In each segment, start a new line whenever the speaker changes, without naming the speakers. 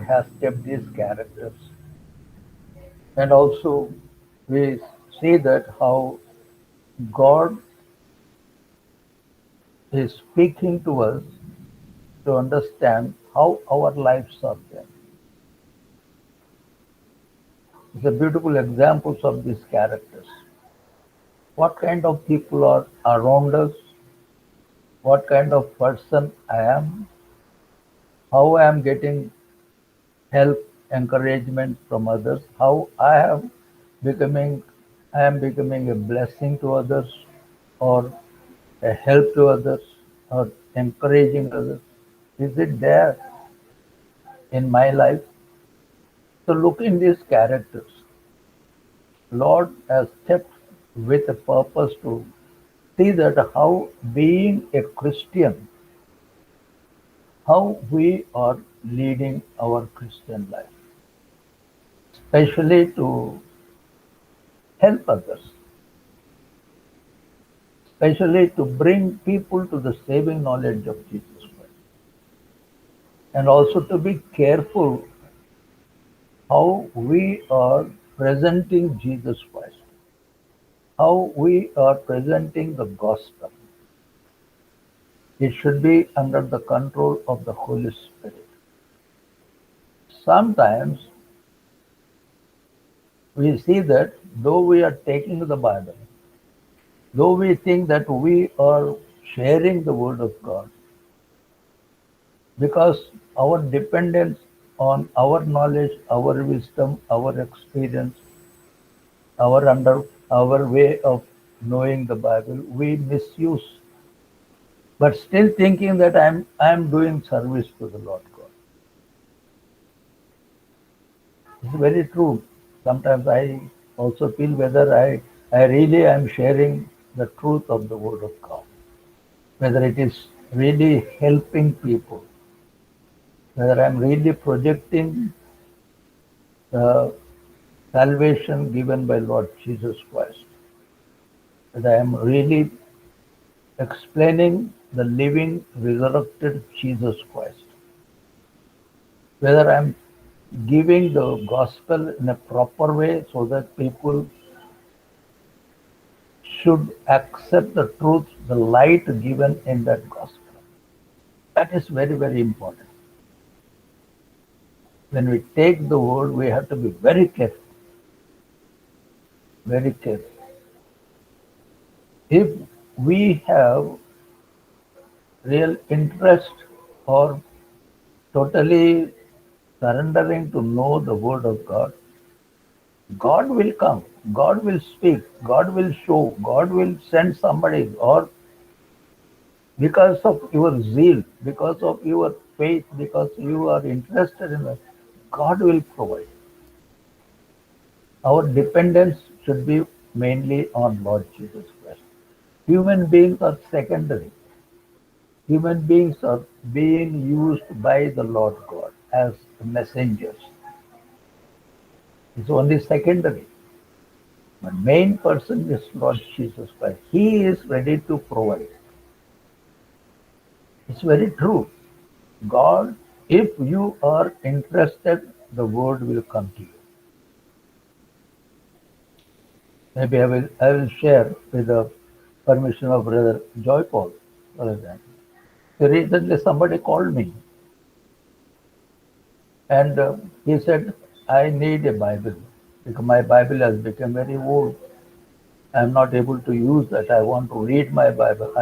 has kept these characters. And also, we see that how God is speaking to us to understand how our lives are there. It's a beautiful examples of these characters. What kind of people are around us, what kind of person I am, how I am getting help, encouragement from others, how becoming I am becoming a blessing to others or a help to others or encouraging others. Is it there in my life? So look in these characters. Lord has kept with a purpose to see that how being a Christian, how we are leading our Christian life, especially to help others, especially to bring people to the saving knowledge of Jesus Christ, and also to be careful how we are presenting Jesus Christ, how we are presenting the gospel. It should be under the control of the Holy Spirit. Sometimes we see that though we are taking the Bible, though we think that we are sharing the Word of God, because our dependence on our knowledge, our wisdom, our experience, our way of knowing the Bible, we misuse, but still thinking that I'm doing service to the Lord God. It's very true. Sometimes I also feel whether I really am sharing the truth of the Word of God, whether it is really helping people, whether I'm really projecting the salvation given by Lord Jesus Christ, whether I am really explaining the living, resurrected Jesus Christ, whether I'm giving the gospel in a proper way so that people should accept the truth, the light given in that gospel. That is very, very important. When we take the word, we have to be very careful, very careful. If we have real interest or totally surrendering to know the word of God, God will come, God will speak, God will show, God will send somebody, or because of your zeal, because of your faith, because you are interested in it, God will provide. Our dependence should be mainly on Lord Jesus Christ. Human beings are secondary. Human beings are being used by the Lord God as messengers. It's only secondary. The main person is Lord Jesus Christ. He is ready to provide. It's very true. God, if you are interested, the word will come to you. Maybe I will share with the permission of Brother Joy Paul, for example. So recently somebody called me and he said, I need a Bible because my Bible has become very old. I'm not able to use that. I want to read my Bible.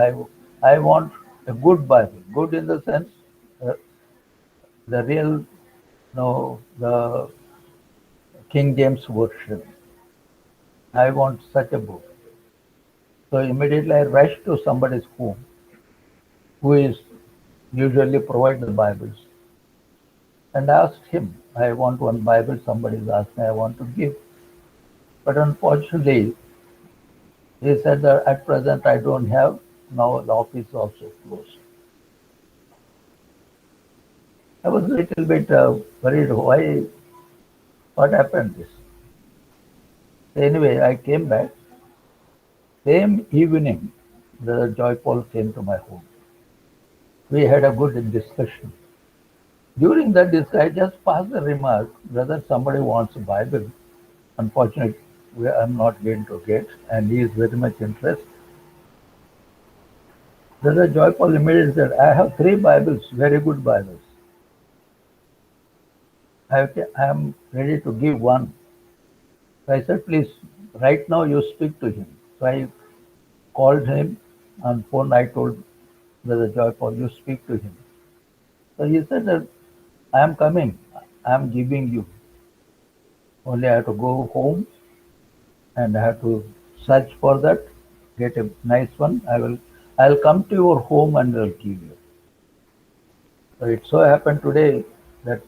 I want a good Bible. Good in the sense, uh, the real, no, the King James Version. I want such a book. So immediately I rushed to somebody's home who is usually provide the Bibles and asked him, I want one Bible. Somebody's asked me, I want to give. But unfortunately, he said that at present I don't have. Now the office is also closed. I was a little bit worried. Why? What happened? This. Anyway, I came back. Same evening, the Joy Paul came to my home. We had a good discussion. During that discussion, I just passed the remark whether somebody wants a Bible. Unfortunately, I'm not going to get, and he is very much interested. Brother Joyful immediately said, I have three Bibles, very good Bibles. I am ready to give one. So I said, please, right now you speak to him. So I called him on phone. I told Brother Joyful, you speak to him. So he said that I am coming. I am giving you. Only I have to go home and I have to search for that, get a nice one. I'll come to your home and I'll give you. So it so happened today that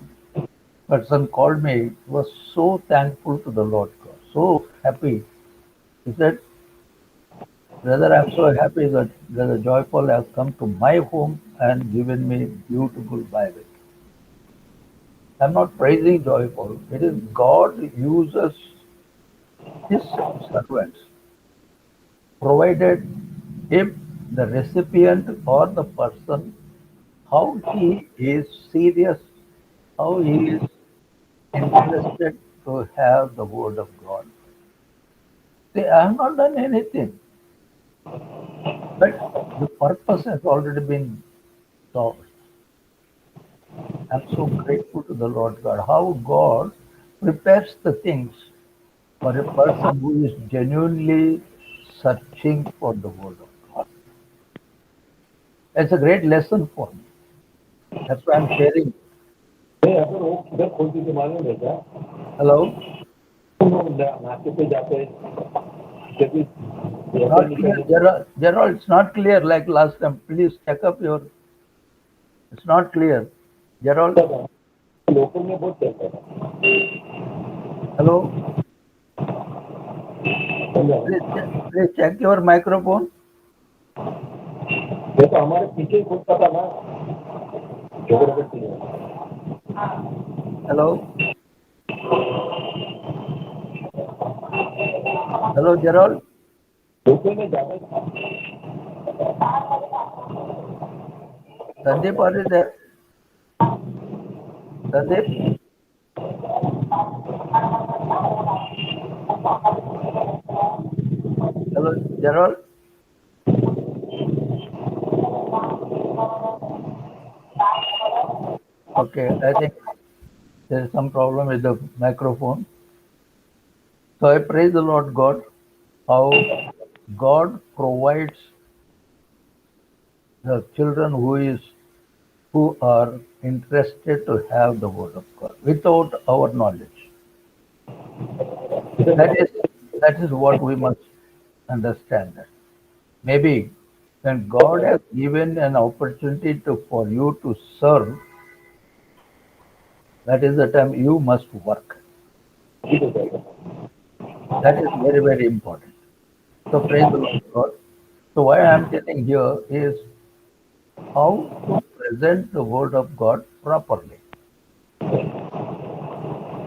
person called me, was so thankful to the Lord God, so happy. He said, Brother, I'm so happy that Brother Joyful has come to my home and given me beautiful Bible. I'm not praising Joyful. It is God uses his servants, provided if the recipient or the person, how he is serious, how he is interested to have the word of God. See, I have not done anything, but the purpose has already been solved. I'm so grateful to the Lord God, how God prepares the things for a person who is genuinely searching for the word of God. It's a great lesson for me. That's why I'm sharing.
नहीं अगर वो किधर खोलती थी मालूम है क्या?
Hello?
नाश्ते पे जाते जब भी ऐसे
Not clear,
निकलने
Gerald. Gerald, it's not clear like last time. Please check up your. It's not clear. Gerald,
का लोकल में बहुत चलता था
hello?
समझा
Please check your microphone.
ये तो हमारे पीछे ही खोलता था ना geography
Hello? Hello, Gerald?
Local में ज्यादा
Sandeep, are you there? Sandeep? Hello, Gerald? Okay, I think there is some problem with the microphone. So I praise the Lord God, how God provides the children who are interested to have the word of God without our knowledge. That is that is what we must understand. That maybe when God has given an opportunity for you to serve, that is the time you must work.
ठीक हो जाएगा
That is very, very important. So praise the Lord God. So why I am telling here is how to present the word of God properly.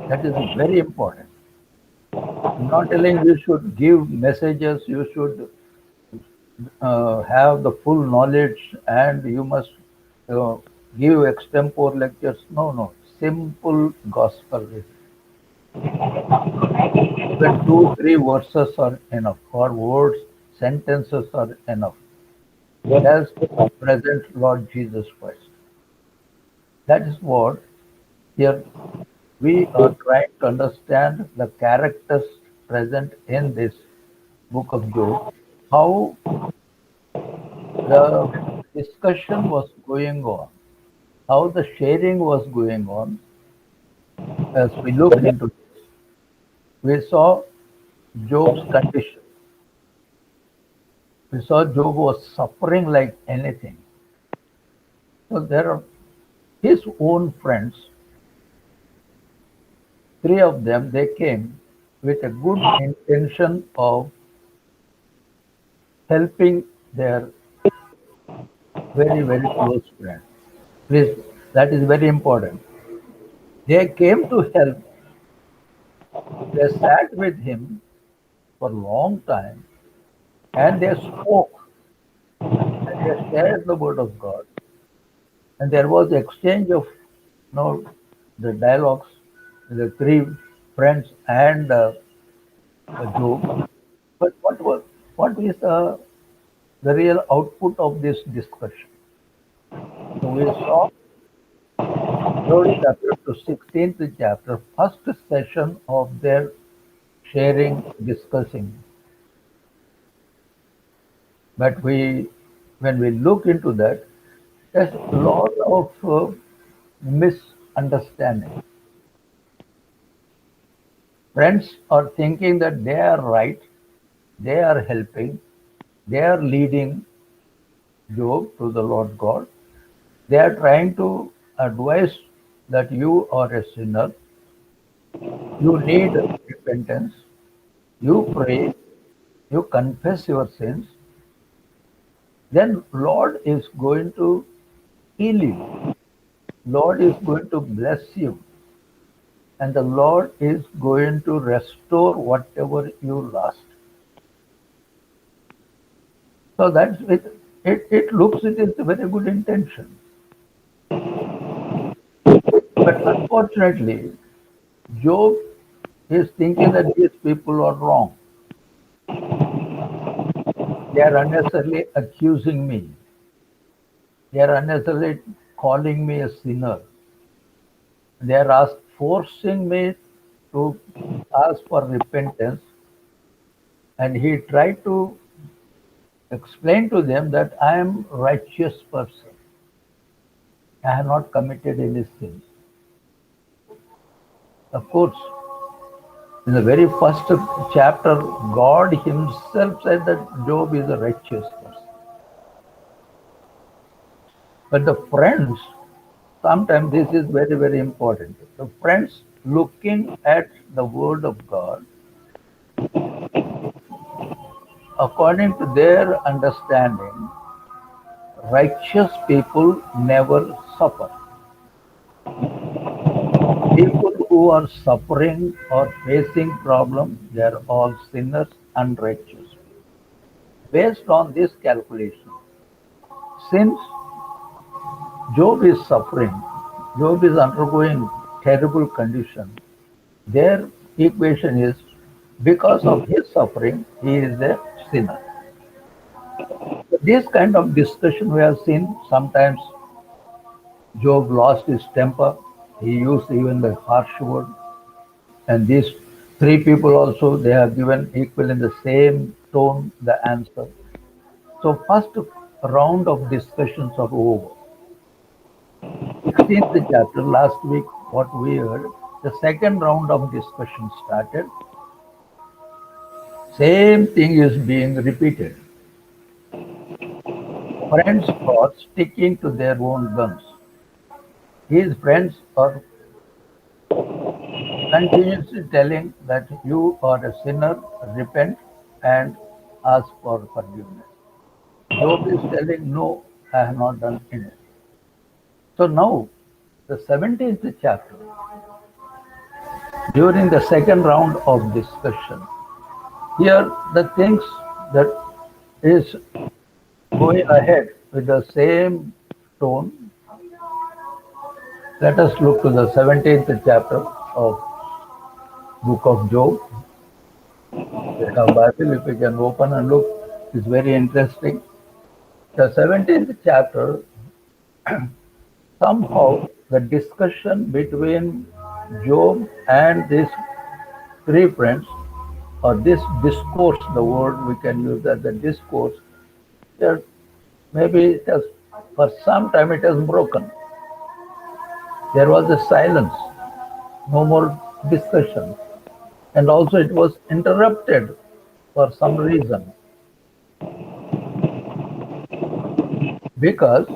That is very important. I'm not telling you should give messages, you should have the full knowledge and you must uh, give extempore lectures. No, no. Simple gospel is even two, three verses are enough, or words, sentences are enough. Just present Lord Jesus Christ. That is what here we are trying to understand the characters present in this book of Job, how the discussion was going on, how the sharing was going on. As we look into this, we saw Job's condition. We saw Job was suffering like anything. So there are his own friends, three of them, they came with a good intention of helping their very, very close friend. Please, that is very important. They came to help. They sat with him for a long time and they spoke and they shared the word of God. And there was exchange of Now, the dialogues, the three friends and Job. But what is the real output of this discussion? So we saw 3rd chapter to 16th chapter, first session of their sharing, discussing. But when we look into that, there's a lot of misunderstanding. Friends are thinking that they are right, they are helping, they are leading Job to the Lord God. They are trying to advise that you are a sinner, you need repentance, you pray, you confess your sins, then Lord is going to heal you. Lord is going to bless you. And the Lord is going to restore whatever you lost. So that's it. It looks it is a very good intention. But unfortunately, Job is thinking that these people are wrong. They are unnecessarily accusing me. They are unnecessarily calling me a sinner. They are forcing me to ask for repentance. And he tried to explain to them that I am a righteous person. I have not committed any sins. Of course, in the very first chapter, God Himself said that Job is a righteous person. But the friends, sometimes this is very, very important. The friends looking at the Word of God according to their understanding, righteous people never suffer. People who are suffering or facing problems, they are all sinners and righteous. Based on this calculation, since Job is suffering, Job is undergoing terrible condition, their equation is because of his suffering, he is a sinner. This kind of discussion we have seen sometimes. Job lost his temper. He used even the harsh word. And these three people also, they have given equal in the same tone the answer. So first round of discussions are over. 16th chapter, last week what we heard, the second round of discussion started. Same thing is being repeated. Friends are sticking to their own guns. His friends are continuously telling that you are a sinner, repent and ask for forgiveness. Job is telling, no, I have not done anything. So now, the 17th chapter, during the second round of discussion, here the things that is going ahead with the same tone. Let us look to the 17th chapter of book of Job. We have Bible, if we can open and look, it's very interesting. The 17th chapter, somehow the discussion between Job and these three friends, or this discourse, the word we can use that the discourse, there maybe it has, for some time it has broken. There was a silence, no more discussion. And also it was interrupted for some reason. Because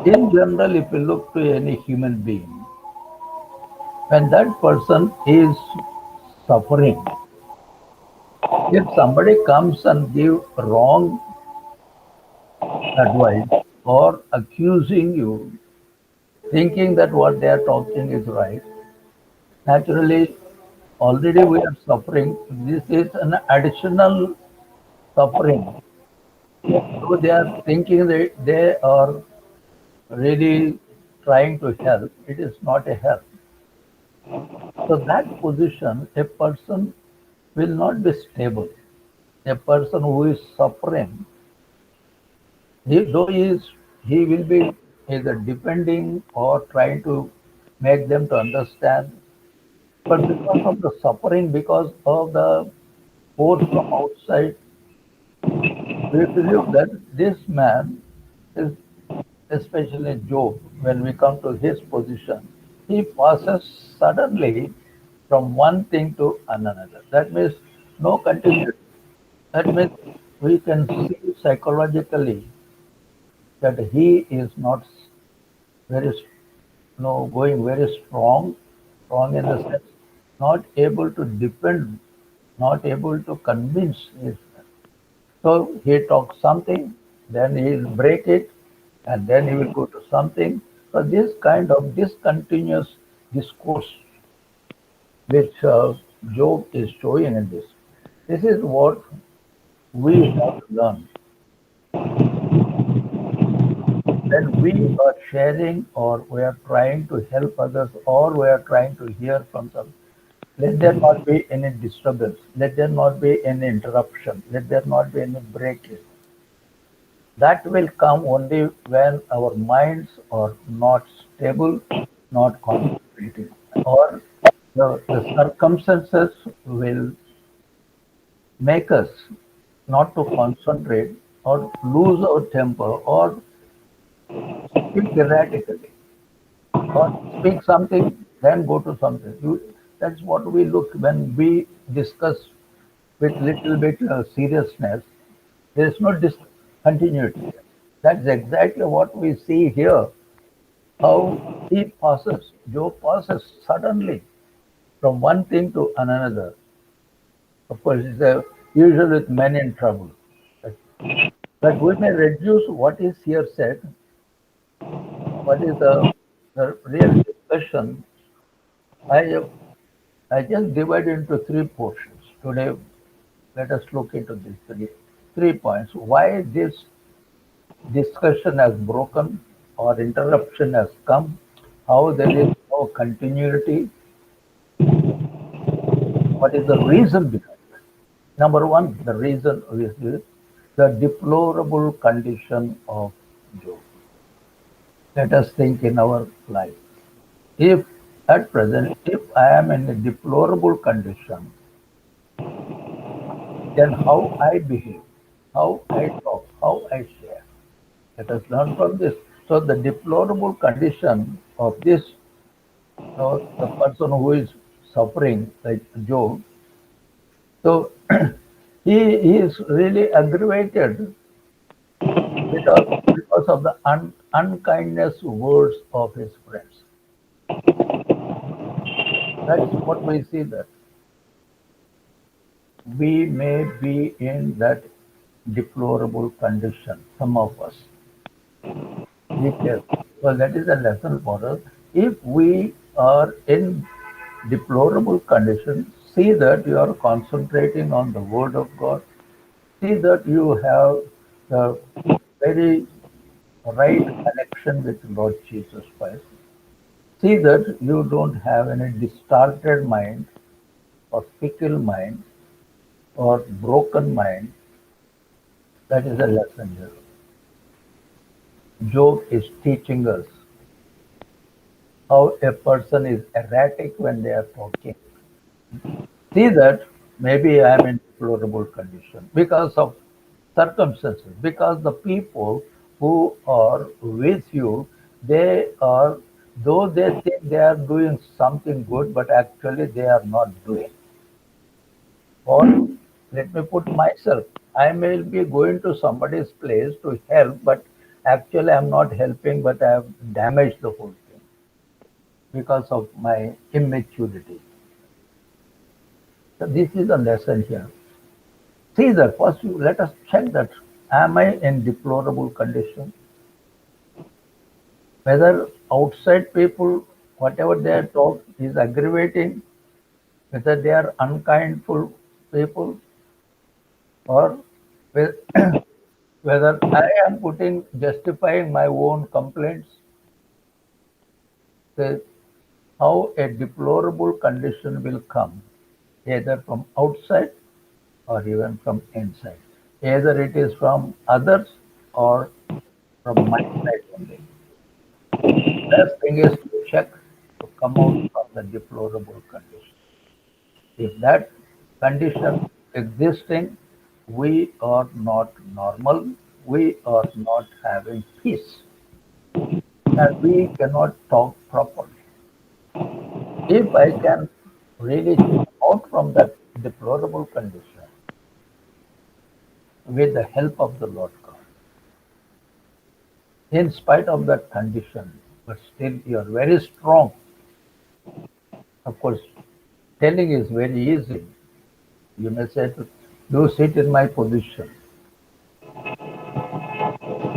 in general, if you look to any human being, when that person is suffering, if somebody comes and give wrong advice or accusing you, thinking that what they are talking is right, naturally, already we are suffering. This is an additional suffering. So they are thinking that they are really trying to help, it is not a help. So that position, a person will not be stable. A person who is suffering, though he will be either depending or trying to make them to understand, but because of the suffering, because of the force from outside, we believe that this man is, especially Job, when we come to his position, he passes suddenly from one thing to another. That means no continuity. That means we can see psychologically that he is not very, no, going very strong, strong in the sense not able to depend, not able to convince his. So he talks something, then he will break it, and then he will go to something. So this kind of discontinuous discourse which Job is showing in this, this is what we have to learn. When we are sharing or we are trying to help others or we are trying to hear from them, let there not be any disturbance, let there not be any interruption, let there not be any breakage. That will come only when our minds are not stable, not concentrating, or the circumstances will make us not to concentrate or lose our temper or speak erratically or speak something, then go to something. That's what we look when we discuss with little bit seriousness. There is no discontinuity. That's exactly what we see here. How he passes, Job passes suddenly from one thing to another. Of course, it's usual with men in trouble. But, but we may reduce what is here said, what is the real discussion. I, I just divide into three portions. Today, let us look into these three points. Why this discussion has broken or interruption has come, how there is no continuity, what is the reason behind it. Number one, the reason is the deplorable condition of Job. Let us think in our life. If at present, if I am in a deplorable condition, then how I behave, how I talk, how I share. Let us learn from this. So the deplorable condition of this, the person who is suffering, like Job, so he is really aggravated because of the unkindness words of his friends. That's what we see that we may be in that deplorable condition, some of us. Be careful. Well, that is a lesson for us. If we are in deplorable condition, see that you are concentrating on the word of God. See that you have the very right connection with Lord Jesus Christ. See that you don't have any distorted mind or fickle mind or broken mind. That is a lesson here. Job is teaching us how a person is erratic when they are talking. See that maybe I am in deplorable condition because of circumstances, because the people who are with you, they are, though they think they are doing something good, but actually they are not doing. Or let me put myself, I may be going to somebody's place to help, but actually I'm not helping, but I have damaged the whole thing because of my immaturity. So this is a lesson here. See that first, let us check that am I in deplorable condition? Whether outside people, whatever they talk is aggravating, whether they are unkindful people, or whether I am putting justifying my own complaints. says how a deplorable condition will come, either from outside or even from inside. Either it is from others or from my side only. Best thing is to check to come out from the deplorable condition. If that condition existing, we are not normal, we are not having peace, and we cannot talk properly. If I can really come out from that deplorable condition with the help of the Lord God, in spite of that condition, but still you are very strong. Of course, telling is very easy. You may say, do sit in my position.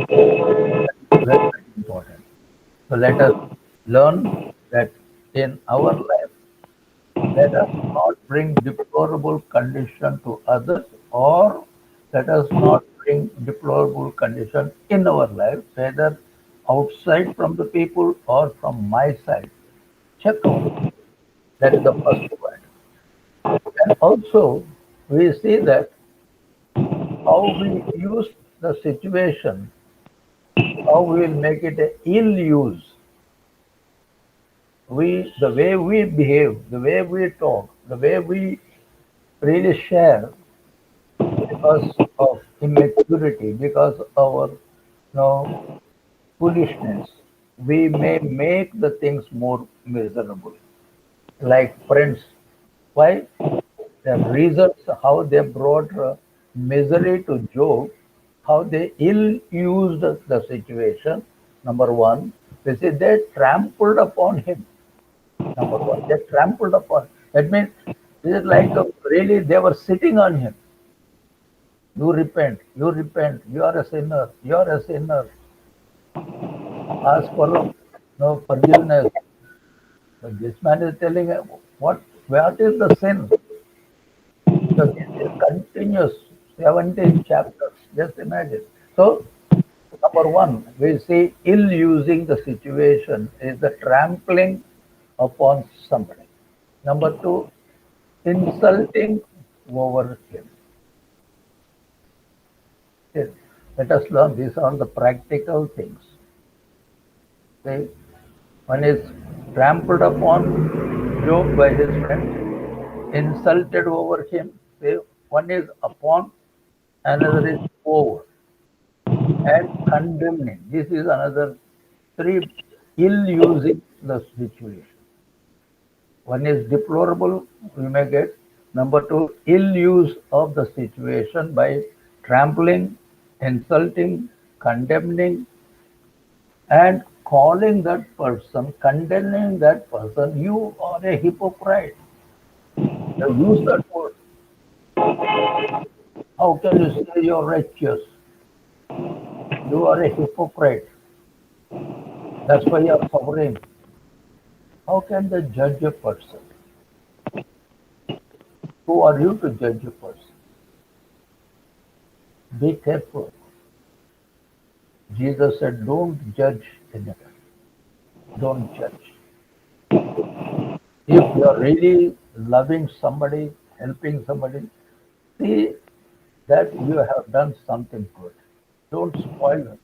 Very, very important. So let us learn that in our life, let us not bring deplorable condition to others, or let us not bring deplorable condition in our life, whether outside from the people or from my side. Check out. That is the first point. And also, we see that how we use the situation, how we will make it a ill use. The way we behave, the way we talk, the way we really share, because of immaturity, because of our foolishness, we may make the things more miserable. Like friends, why? The reasons how they brought misery to Job, how they ill used the situation. Number one, they say they trampled upon him. Number one, they trampled upon. That means it is like really they were sitting on him. You repent, you are a sinner, you are a sinner. Ask for no forgiveness. But this man is telling what is the sin? So this is continuous 17 chapters. Just imagine. So number one, we see ill using the situation is the trampling upon somebody. Number two, insulting over him. Yes. Let us learn these are the practical things. See, one is trampled upon Job by his friends, insulted over him. See, one is upon, another is over, and condemning. This is another three ill using the situation. One is deplorable, we may get. Number two, ill use of the situation by trampling, insulting, condemning, and calling that person, condemning that person, you are a hypocrite. They use that word. How can you say you're righteous? You are a hypocrite. That's why you are suffering. How can they judge a person? Who are you to judge a person? Be careful. Jesus said, don't judge anyone. Don't judge. If you are really loving somebody, helping somebody, see that you have done something good. Don't spoil it.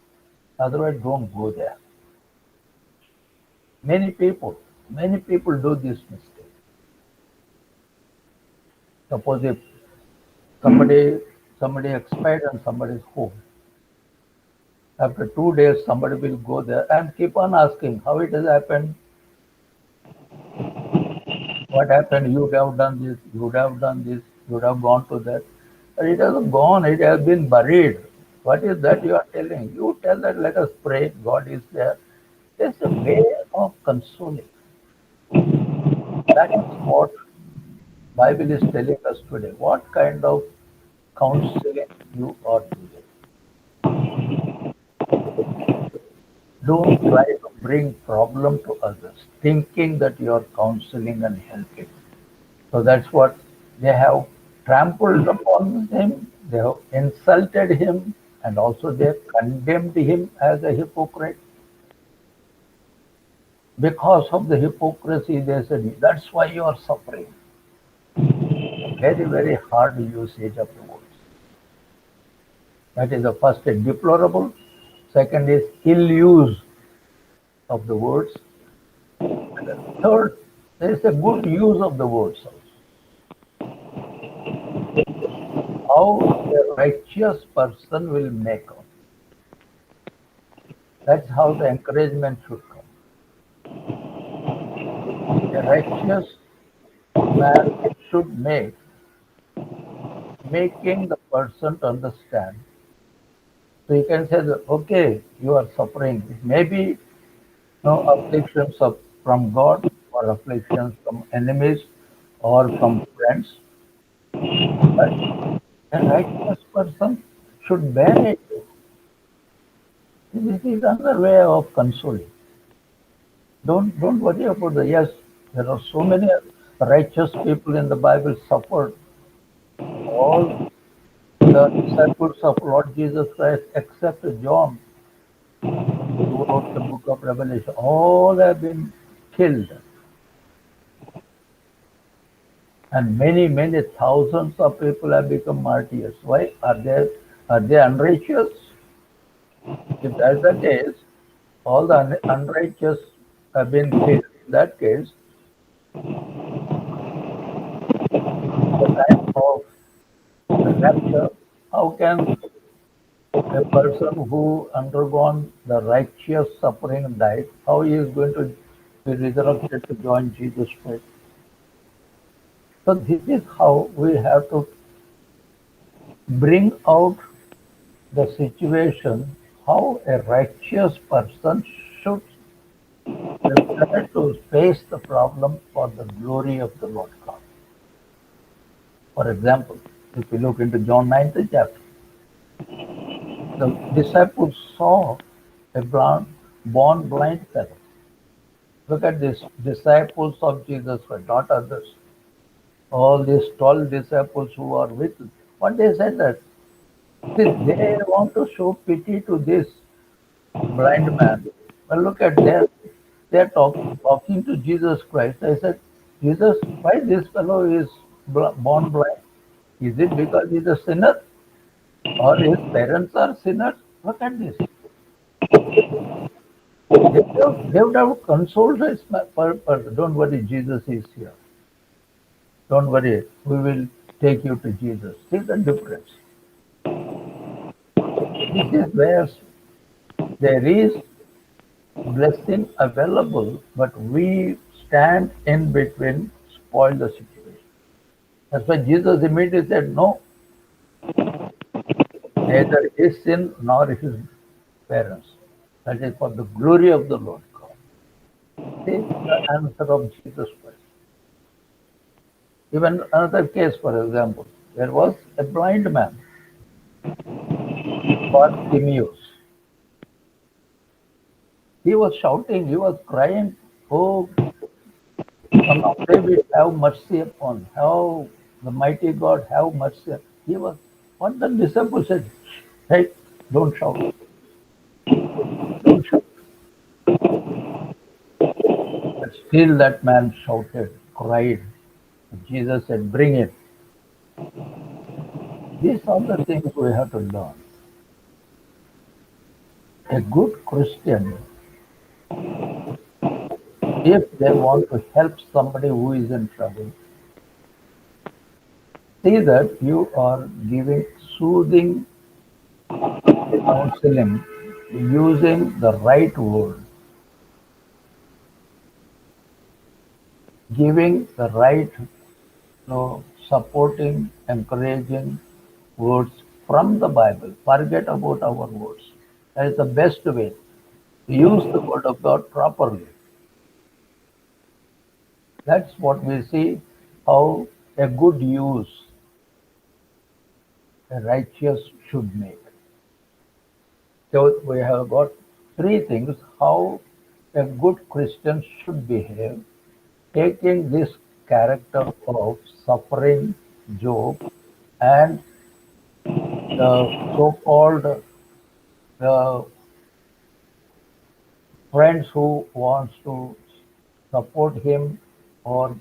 Otherwise, don't go there. Many people do this mistake. Suppose if somebody expired and somebody is home. After 2 days, somebody will go there and keep on asking how it has happened, what happened, you would have done this, you would have done this, you would have gone to that. But it hasn't gone, it has been buried. What is that you are telling? You tell that let us pray, God is there. It's a way of consoling. That is what Bible is telling us today. What kind of counseling you are doing? Don't try to bring problem to others, thinking that you are counseling and helping. So that's what they have trampled upon him, they have insulted him, and also they condemned him as a hypocrite. Because of the hypocrisy, they said, that's why you are suffering. Very, very hard usage of the words. That is the first thing, deplorable. Second is ill use of the words. And the third, there is a good use of the words also. How a righteous person will make out. That's how the encouragement should come. A righteous man should making the person to understand. So you can say that, okay, you are suffering. It may be no afflictions from God or afflictions from enemies or from friends, but a righteous person should bear it. This is another way of consoling. Don't worry about the yes. There are so many righteous people in the Bible suffered. All the disciples of Lord Jesus Christ, except John, who wrote the book of Revelation, all have been killed. And many, many thousands of people have become martyrs. Why? Are they unrighteous? If that's the case, all the unrighteous have been killed. In that case, the time of the rapture, how can a person who undergone the righteous suffering and died, how he is going to be resurrected to join Jesus Christ? So this is how we have to bring out the situation, how a righteous person should prepare to face the problem for the glory of the Lord God. For example, if you look into John 9th chapter, the disciples saw a born blind fellow. Look at these disciples of Jesus Christ, not others. All these 12 disciples who are with him. What they said that they want to show pity to this blind man. Well, look at them. They're talking to Jesus Christ. I said, Jesus, why this fellow is born blind? Is it because he's a sinner or his parents are sinners? Look at this. They would have consoled us. Don't worry, Jesus is here. Don't worry, we will take you to Jesus. See the difference. This is where there is blessing available, but we stand in between, spoil the situation. That's why Jesus immediately said, no, neither his sin nor his parents. That is for the glory of the Lord God. See the answer of Jesus Christ. Even another case, for example, there was a blind man, Bartimaeus. He was shouting, he was crying, oh, Son of David, have mercy upon, how the mighty God have mercy. He was, what the disciples said, hey, don't shout, don't shout. But still that man shouted, cried. Jesus said, bring him. These are the things we have to learn. A good Christian, if they want to help somebody who is in trouble, see that you are giving soothing counseling using the right word, giving the right, supporting, encouraging words from the Bible. Forget about our words. That is the best way to use the word of God properly. That's what we see how a good use a righteous should make. So we have got three things how a good Christian should behave, taking this character of suffering Job and the so-called friends who wants to support him or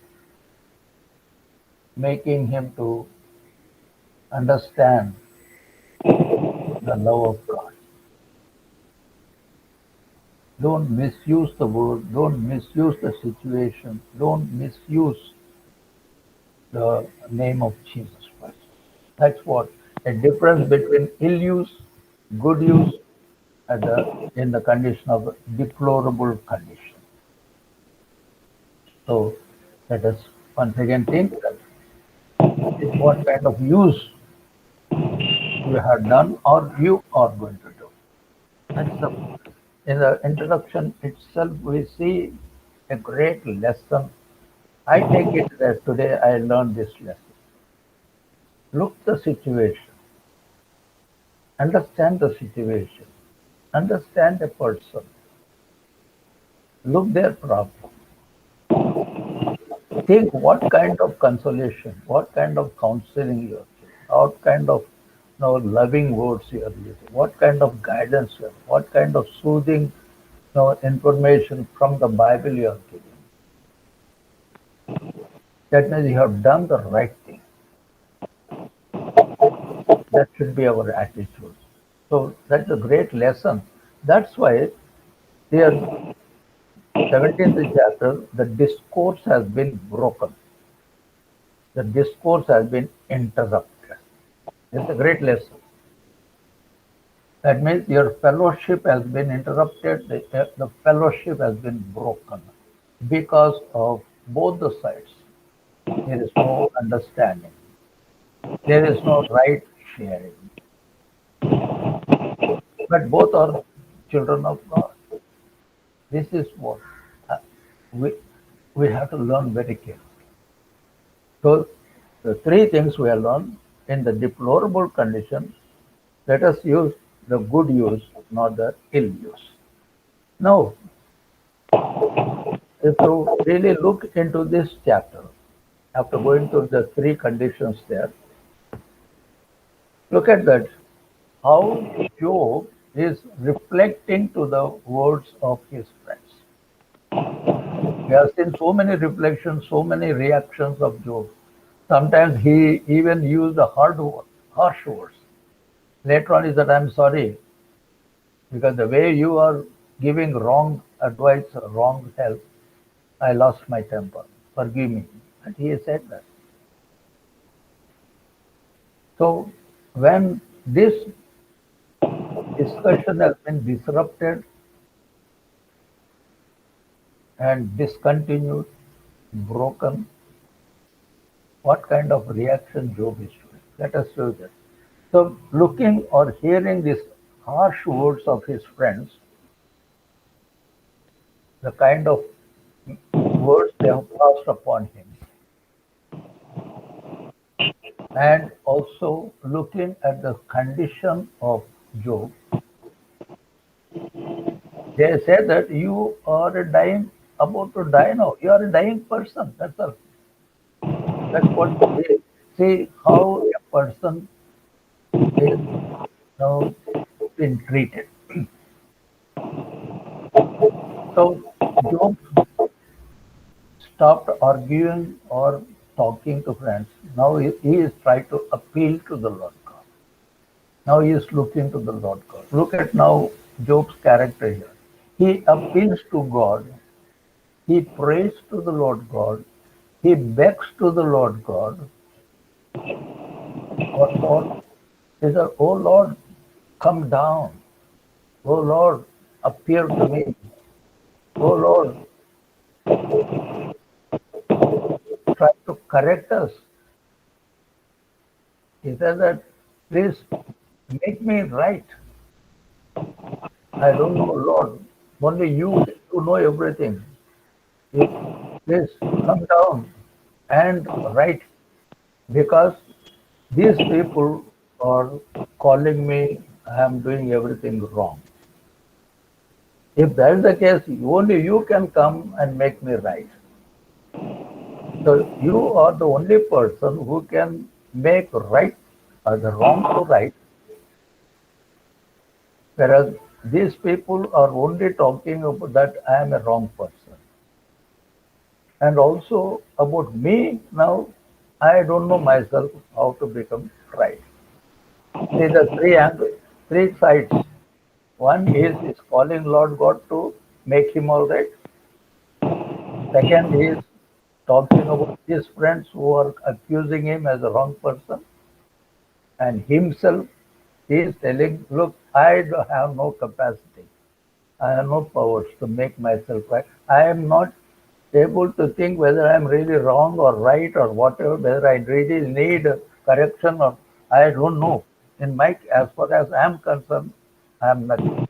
making him to understand the love of God. Don't misuse the word, don't misuse the situation, don't misuse the name of Jesus Christ. That's what a difference between ill use, good use, in the condition of deplorable condition. So let us once again think that what kind of use you have done or you are going to do. That's the in the introduction itself we see a great lesson. I take it that today I learned this lesson. Look the situation, understand the situation, understand a person, look their problem, think what kind of consolation, what kind of counseling you are giving, what kind of loving words you are using, what kind of guidance you are, what kind of soothing information from the Bible you are giving. That means you have done the right thing. That should be our attitude. So that's a great lesson. That's why here, 17th chapter, the discourse has been broken. The discourse has been interrupted. It's a great lesson. That means your fellowship has been interrupted, the fellowship has been broken because of both the sides. There is no understanding, there is no right sharing. But both are children of God. This is what uh, we, we have to learn very carefully. So, the three things we have learned in the deplorable condition, let us use the good use, not the ill use. Now, if you really look into this chapter, after going through the three conditions there, look at that how Job is reflecting to the words of his friends. We have seen so many reflections, so many reactions of Job. Sometimes he even used the harsh words. Later on, he said, I'm sorry, because the way you are giving wrong advice, wrong help, I lost my temper. Forgive me. And he said that. So, when this discussion has been disrupted and discontinued, broken, what kind of reaction Job is showing? Let us show that. So, looking or hearing these harsh words of his friends, the kind of words they have passed upon him, and also looking at the condition of Job, they say that you are a dying, about to die now. You are a dying person. That's all. That's what they see how a person is now been treated. So Job stopped arguing or talking to friends. Now he is trying to appeal to the Lord God. Now he is looking to the Lord God. Look at now Job's character here. He appeals to God. He prays to the Lord God. He begs to the Lord God. What for? He said, Oh Lord, come down. Oh Lord, appear to me. Oh Lord, try to correct us. He said that, please make me right. I don't know, Lord. Only you know everything. Please come down and write, because these people are calling me I am doing everything wrong. If that is the case, only you can come and make me right. So you are the only person who can make right or the wrong to right, whereas these people are only talking about that I am a wrong person. And also about me now, I don't know myself how to become right. See the three sides. One is calling Lord God to make him all right. Second is talking about his friends who are accusing him as a wrong person. And himself is telling, look, have no capacity. I have no powers to make myself right. I am not able to think whether I am really wrong or right or whatever, whether I really need correction or I don't know. As far as I am concerned, I am nothing.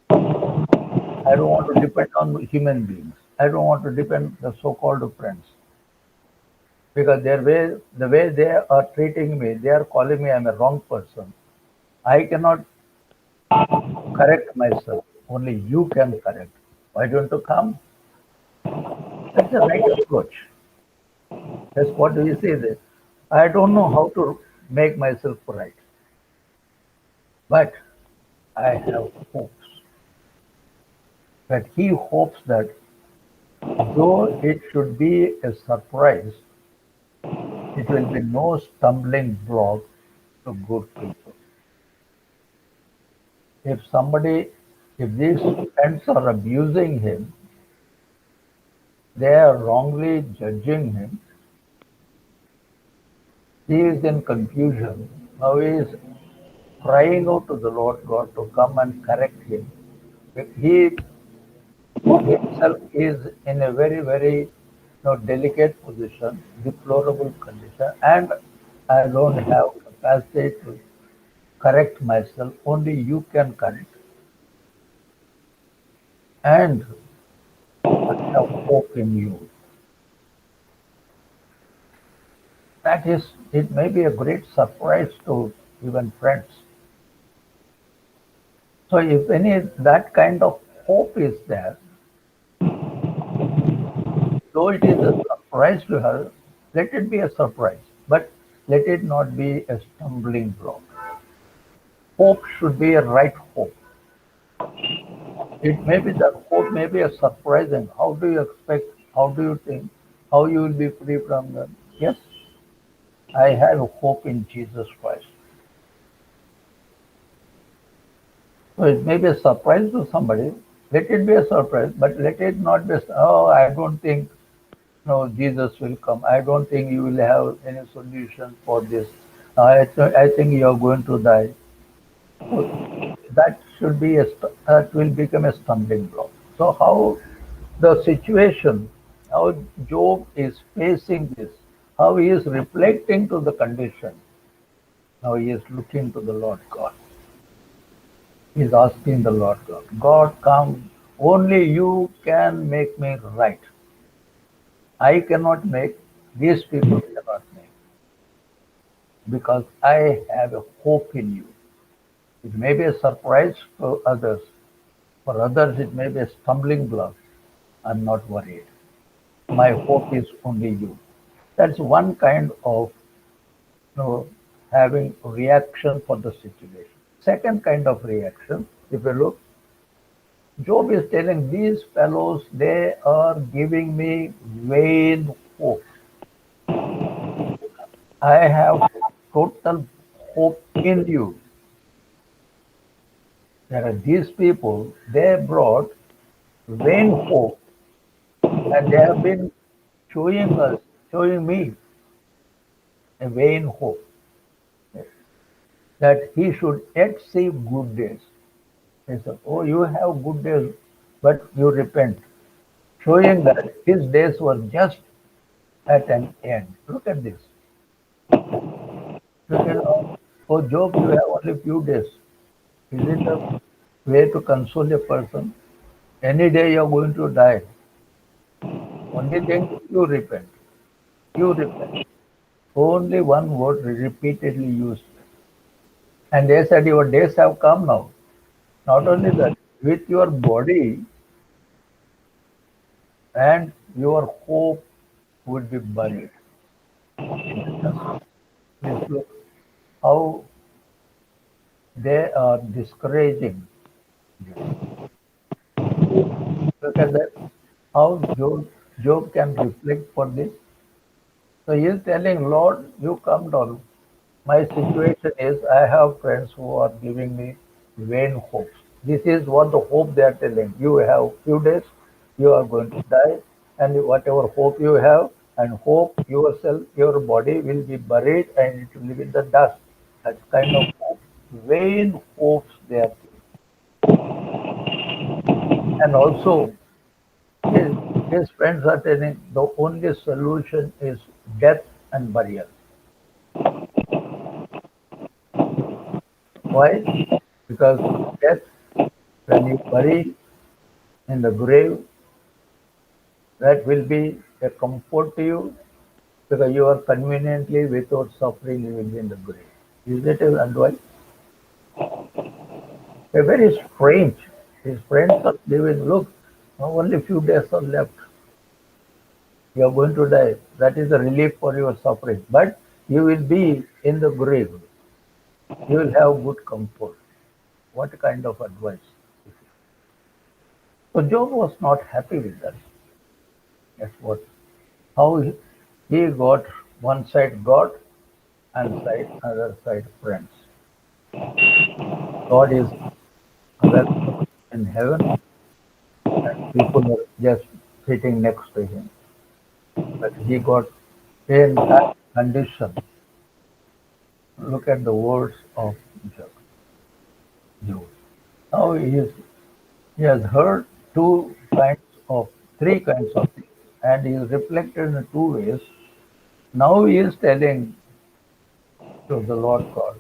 I don't want to depend on human beings. I don't want to depend on the so-called friends because the way they are treating me, they are calling me I'm a wrong person. I cannot correct myself. Only you can correct. Why don't you come? That's the right approach. That's what we say there. I don't know how to make myself right, but I have hopes that he hopes that though it should be a surprise, it will be no stumbling block to good people. If somebody, if these friends are abusing him, they are wrongly judging him, he is in confusion. Now he is crying out to the Lord God to come and correct him. He himself is in a very, very delicate position, deplorable condition, and I don't have capacity to correct myself. Only you can correct. And I have hope in you. That is, it may be a great surprise to even friends. So if any that kind of hope is there, though it is a surprise to her, let it be a surprise, but let it not be a stumbling block. Hope should be a right hope. It may be that hope may be a surprise, and how do you expect, how do you think, how you will be free from them? Yes, I have hope in Jesus Christ. So it may be a surprise to somebody. Let it be a surprise, but let it not be, oh, I don't think no, Jesus will come. I don't think you will have any solution for this. I think you are going to die. So that should be that will become a stumbling block. So how the situation, how Job is facing this, how he is reflecting to the condition. Now he is looking to the Lord God. He is asking the Lord God, God come, only you can make me right. I cannot make, these people cannot make, because I have a hope in you. It may be a surprise for others. For others, it may be a stumbling block. I'm not worried. My hope is only you. That's one kind of having reaction for the situation. Second kind of reaction, if you look, Job is telling these fellows they are giving me vain hope. I have total hope in you. There are these people, they brought vain hope and they have been showing us, showing me a vain hope that he should yet see good days. They said, oh, you have good days, but you repent, showing that his days were just at an end. Look at this. You can, oh, Job, you have only few days. Is it a way to console a person? Any day you're going to die. Only thing you repent. You repent. Only one word repeatedly used. And they said, your days have come now. Not only that, with your body and your hope would be buried in the dust. Please look how they are discouraging you. Look at that. How Job Job can reflect for this. So he is telling, Lord, you come down. My situation is I have friends who are giving me vain hopes. This is what the hope they are telling. You have few days, you are going to die, and whatever hope you have, and hope yourself, your body will be buried and it will be in the dust. That kind of hope, vain hopes they are giving. And also, his, his friends are telling the only solution is death and burial. Why? Because death, when you bury in the grave, that will be a comfort to you because you are conveniently without suffering you will be in the grave. Is it an advice? A very strange. His friends are giving, look, now only few days are left. You are going to die. That is the relief for your suffering. But you will be in the grave. You will have good comfort. What kind of advice? So Job was not happy with that. That's what how he got one side God and side other side friends. God is aware in heaven and people are just sitting next to him. But he got in that condition. Look at the words of Job. Job. Now he has heard three kinds of things, and he is reflected in two ways. Now he is telling to the Lord God,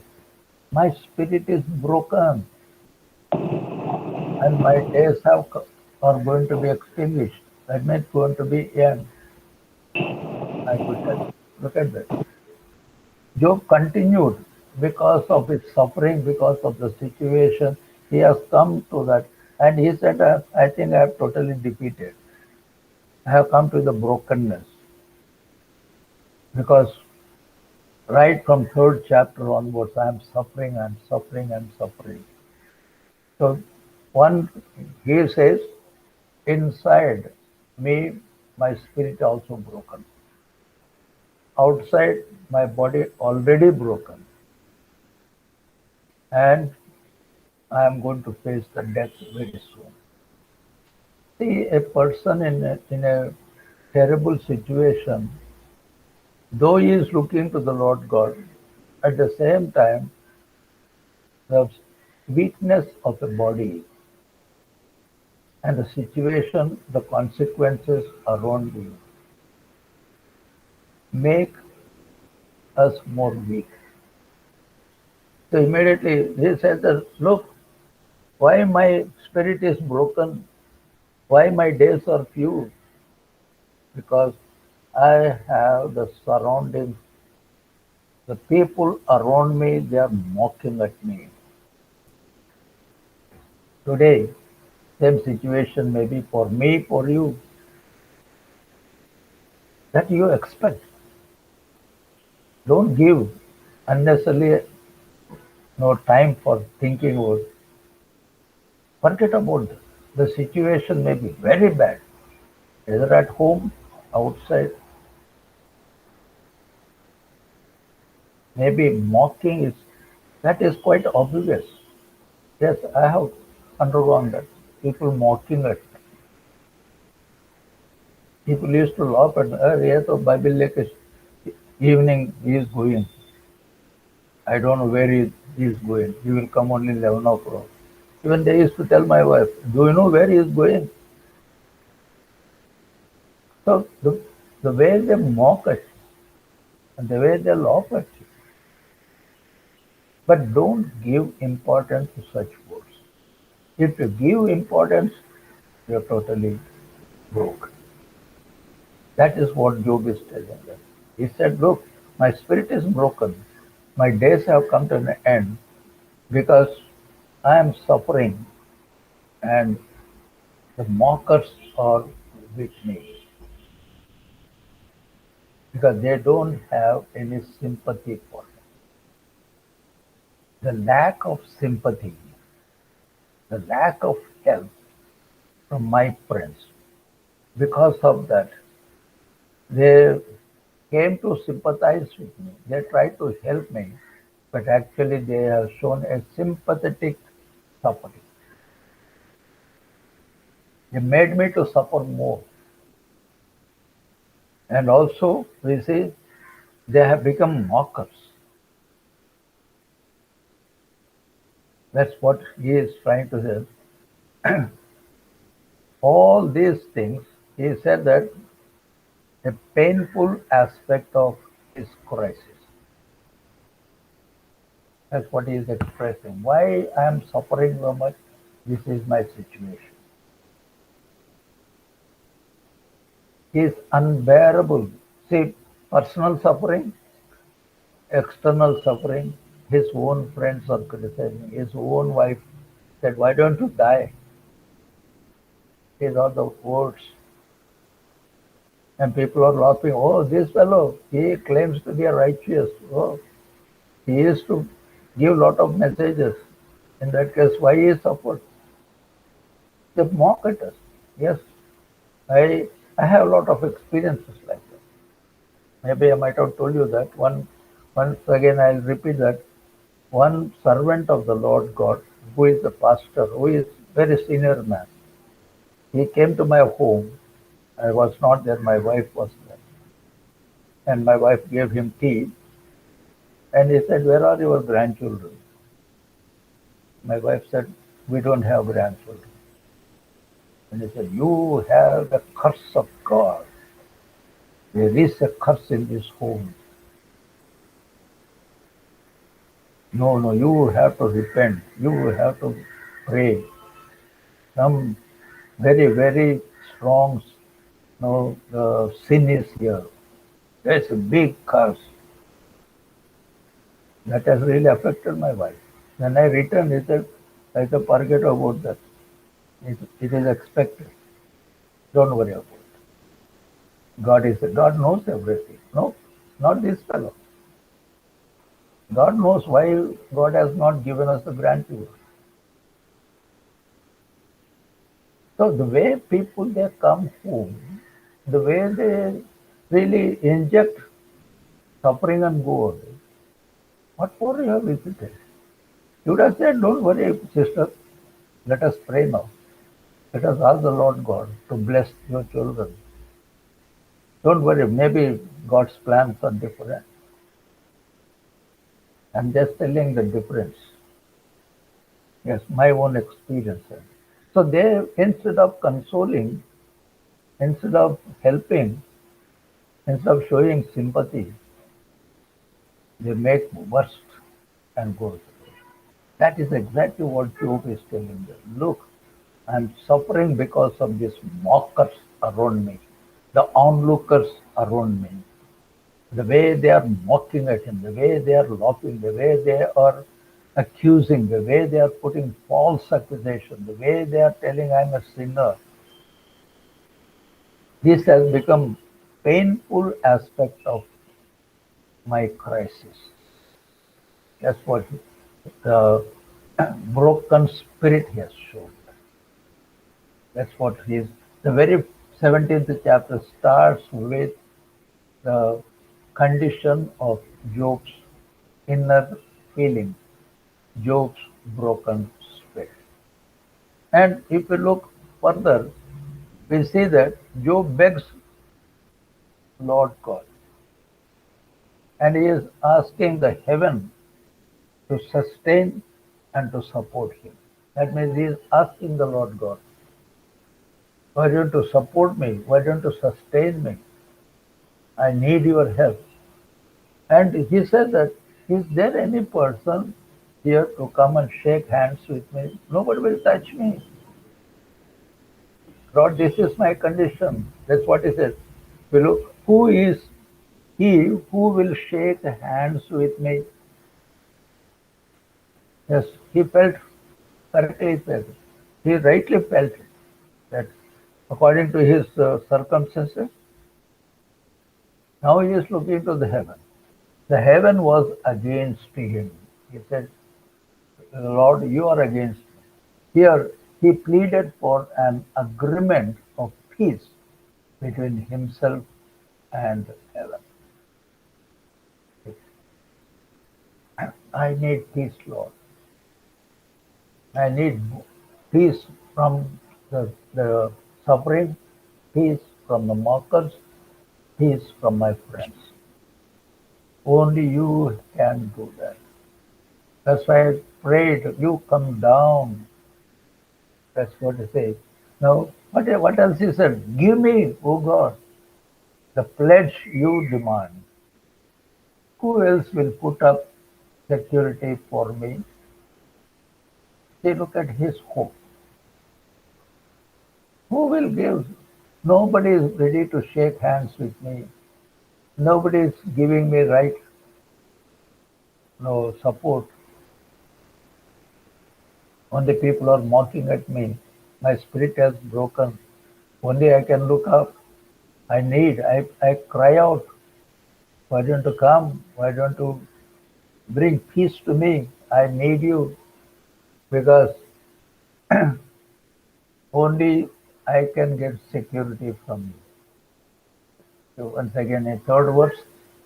my spirit is broken and my days are going to be extinguished. That means going to be end. My goodness, look at that. Job continued because of his suffering, because of the situation. He has come to that. And he said, I think I have totally defeated. I have come to the brokenness. Because right from third chapter onwards, I am suffering, I am suffering, I am suffering. So one, he says, inside me, my spirit also broken. Outside, my body already broken. And I am going to face the death very soon. See, a person in a terrible situation, though he is looking to the Lord God, at the same time, the weakness of the body and the situation, the consequences around you make us more weak. So immediately he said that, look, why my spirit is broken, why my days are few, because I have the surroundings, the people around me, they are mocking at me. Today, same situation may be for me, for you, that you expect. Don't give unnecessarily no time for thinking about. Forget about this. The situation may be very bad, either at home, outside. Maybe mocking is that is quite obvious. Yes, I have undergone that. People mocking at me. People used to laugh at me. Yeah, so Bible like evening he is going. I don't know where he is going. He will come only 11 o'clock. Even they used to tell my wife, do you know where he is going? So the way they mock at you and the way they laugh at you, but don't give importance to such words. If you give importance, you're totally broke. That is what Job is telling us. He said, look, my spirit is broken. My days have come to an end because I am suffering and the mockers are with me because they don't have any sympathy for me. The lack of sympathy, the lack of help from my friends, because of that. They came to sympathize with me. They tried to help me, but actually they have shown a sympathetic suffering. They made me to suffer more. And also, we see, they have become mockers. That's what he is trying to say. All these things, he said that a painful aspect of his crisis. That's what he is expressing. Why I am suffering so much? This is my situation. Is unbearable. See, personal suffering, external suffering, his own friends are criticizing, his own wife said, why don't you die? These are the words. And people are laughing, oh, this fellow, he claims to be a righteous. Oh, he used to give lot of messages. In that case, why he suffered? They mock at us. Yes, I have a lot of experiences like that. Maybe I might have told you that. Once again, I'll repeat that. One servant of the Lord God, who is a pastor, who is very senior man, he came to my home. I was not there, my wife was there. And my wife gave him tea. And he said, where are your grandchildren? My wife said, we don't have grandchildren. And he said, you have the curse of God. There is a curse in this home. No, no, you have to repent. You have to pray. Some very, very strong sin is here. There's a big curse. That has really affected my wife. When I returned, he said, I said, forget about that. It is expected. Don't worry about it. God knows everything. No, not this fellow. God knows why God has not given us the grandchildren. So the way people they come home, the way they really inject suffering and go away. What for you have visited? You would have said, don't worry, sister. Let us pray now. Let us ask the Lord God to bless your children. Don't worry, maybe God's plans are different. I'm just telling the difference. Yes, my own experience. So they, instead of consoling, instead of helping, instead of showing sympathy, they make worse and worse. That is exactly what Job is telling them. Look, I'm suffering because of these mockers around me, the onlookers around me. The way they are mocking at him, the way they are laughing, the way they are accusing, the way they are putting false accusation, the way they are telling I'm a sinner. This has become painful aspect of my crisis. That's what the broken spirit has shown. That's what he is. The very 17th chapter starts with the condition of Job's inner feeling, Job's broken spirit. And if we look further, we see that Job begs Lord God and he is asking the heaven to sustain and to support him. That means he is asking the Lord God, why don't you support me? Why don't you sustain me? I need your help. And he said that, is there any person here to come and shake hands with me? Nobody will touch me. Lord, this is my condition. That's what he said. We look, who is he who will shake hands with me? Yes, he felt, correctly felt. He rightly felt that according to his circumstances, now he is looking to the heaven. The heaven was against him. He said, Lord, you are against me. Here, he pleaded for an agreement of peace between himself and heaven. I need peace, Lord. I need peace from the suffering, peace from the mockers, peace from my friends. Only you can do that. That's why I prayed, you come down. That's what he says. Now, what else he said? Give me, O God, the pledge you demand. Who else will put up security for me? See, look at his hope. Who will give? Nobody is ready to shake hands with me. Nobody is giving me right, no support. Only people are mocking at me. My spirit has broken. Only I can look up. I cry out. Why don't you come? Why don't you bring peace to me? I need you because only I can get security from you. So once again, in third verse,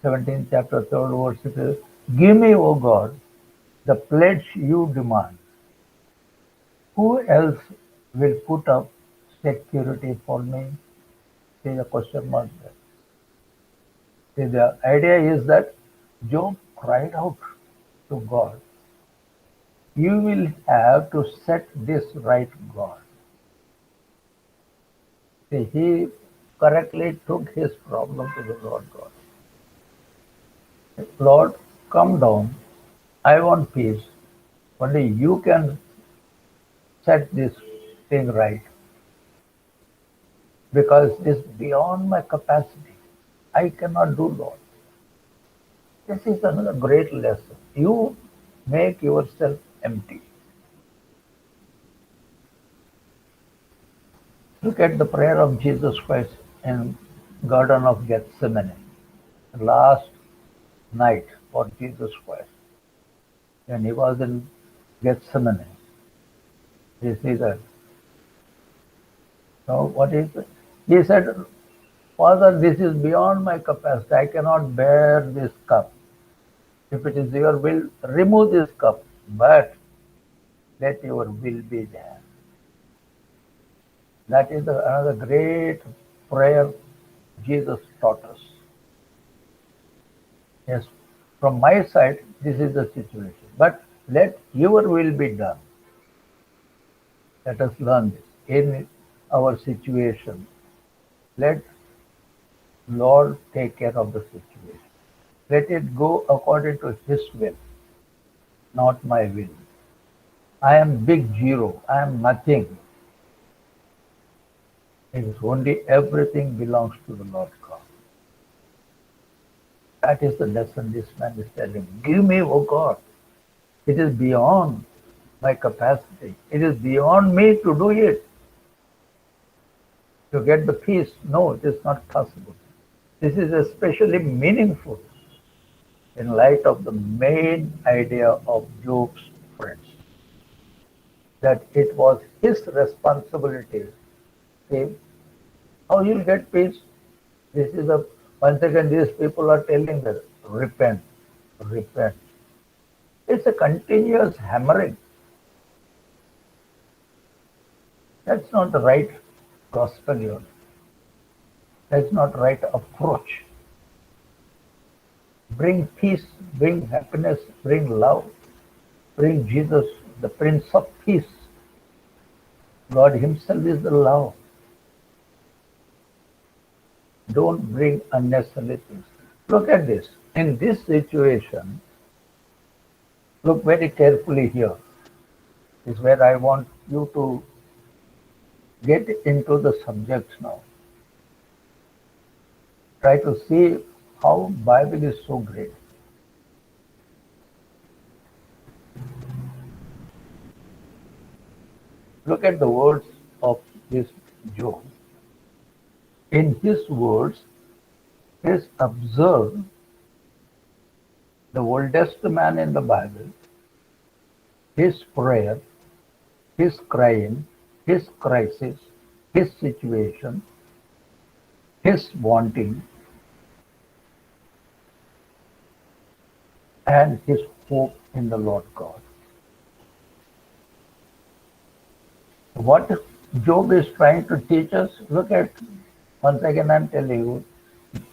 17th chapter, third verse, it is, give me, O God, the pledge you demand. Who else will put up security for me? See the question mark there. See, the idea is that Job cried out to God, you will have to set this right, God. See, he correctly took his problem to the Lord God. Lord, come down. I want peace. Only you can set this thing right because it's beyond my capacity. I cannot do, Lord. This is another great lesson. You make yourself empty. Look at the prayer of Jesus Christ in Garden of Gethsemane, last night for Jesus Christ. When he was in Gethsemane, you see that. So what is it? He said, Father, this is beyond my capacity. I cannot bear this cup. If it is your will, remove this cup, but let your will be there. That is another great prayer Jesus taught us. Yes, from my side, this is the situation. But let your will be done. Let us learn this in our situation. Let Lord take care of the situation. Let it go according to His will, not my will. I am big zero. I am nothing. It is only everything belongs to the Lord God. That is the lesson this man is telling. Give me, O God. It is beyond my capacity. It is beyond me to do it. To get the peace, no, it is not possible. This is especially meaningful in light of the main idea of Job's friends, that it was his responsibility. See, how you'll get peace? This is a once again these people are telling that repent, repent. It's a continuous hammering. That's not the right gospel, here. That's not the right approach. Bring peace, bring happiness, bring love, bring Jesus, the Prince of Peace. God Himself is the love. Don't bring unnecessary things. Look at this. In this situation, look very carefully here. This is where I want you to get into the subjects now. Try to see how Bible is so great. Look at the words of this Job. In his words, is observed the oldest man in the Bible, his prayer, his crying, his crisis, his situation, his wanting, and his hope in the Lord God. What Job is trying to teach us, look at, once again I'm telling you,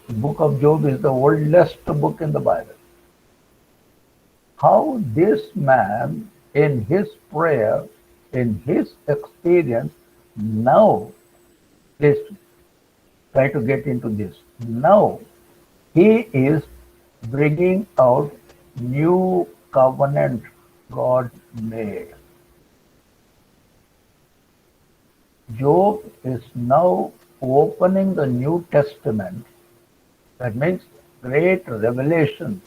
the book of Job is the oldest book in the Bible. How this man, in his prayer, in his experience, now, please try to get into this. Now, he is bringing out new covenant God made. Job is now opening the New Testament. That means great revelation.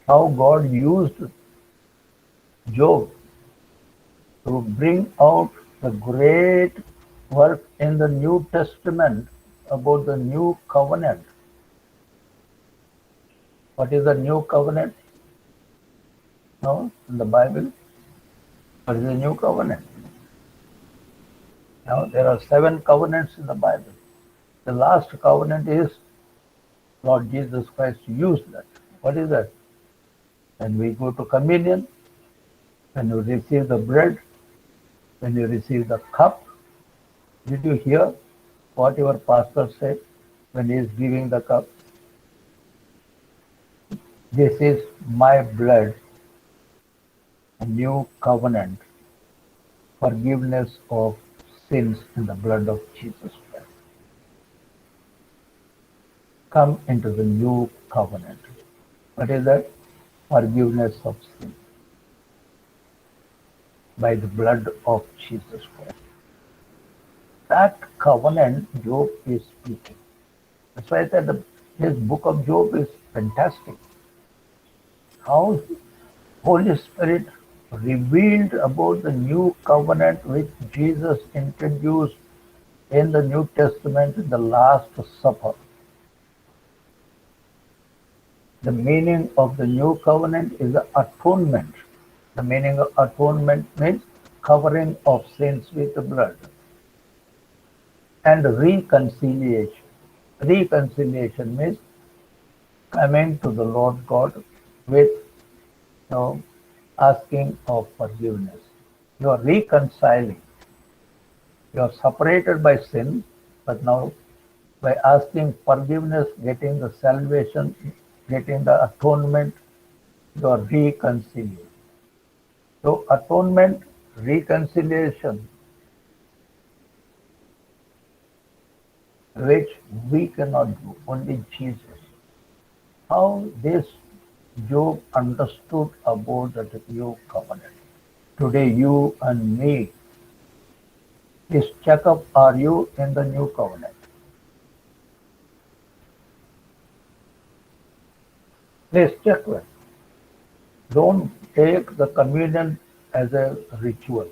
How God used Job to bring out the great work in the New Testament about the new covenant. What is the new covenant? No, in the Bible. What is the new covenant? Now there are 7 covenants in the Bible. The last covenant is Lord Jesus Christ used that. What is that? When we go to communion, when you receive the bread, when you receive the cup, did you hear what your pastor said when he is giving the cup? This is my blood, a new covenant, forgiveness of sins in the blood of Jesus Christ. Come into the new covenant. What is that? Forgiveness of sin by the blood of Jesus Christ. That covenant Job is speaking. That's why I said his book of Job is fantastic. How Holy Spirit revealed about the new covenant which Jesus introduced in the New Testament in the Last Supper. The meaning of the new covenant is the atonement. The meaning of atonement means covering of sins with the blood. And reconciliation. Reconciliation means coming to the Lord God with asking of forgiveness. You are reconciling. You are separated by sin, but now by asking forgiveness, getting the salvation, getting the atonement, you are reconciliated. So atonement, reconciliation, which we cannot do, only Jesus. How this Job understood about the new covenant. Today you and me, please check up, are you in the new covenant? Please check that. Don't take the communion as a ritual.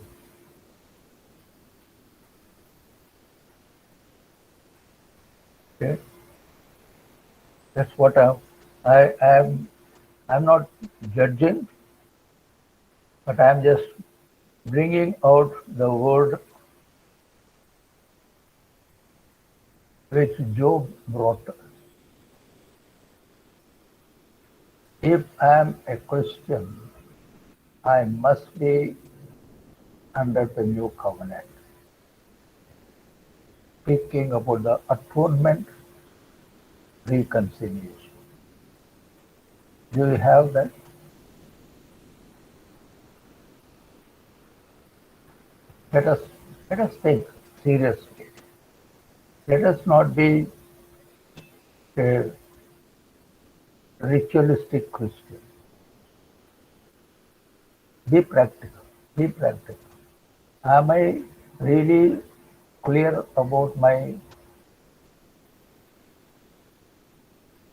Okay? That's what I'm not judging, but I'm just bringing out the word which Job brought us. If I am a Christian, I must be under the new covenant. Speaking about the atonement, reconciliation. Do you have that? Let us think seriously. Let us not be a ritualistic Christian. Be practical. Be practical. Am I really clear about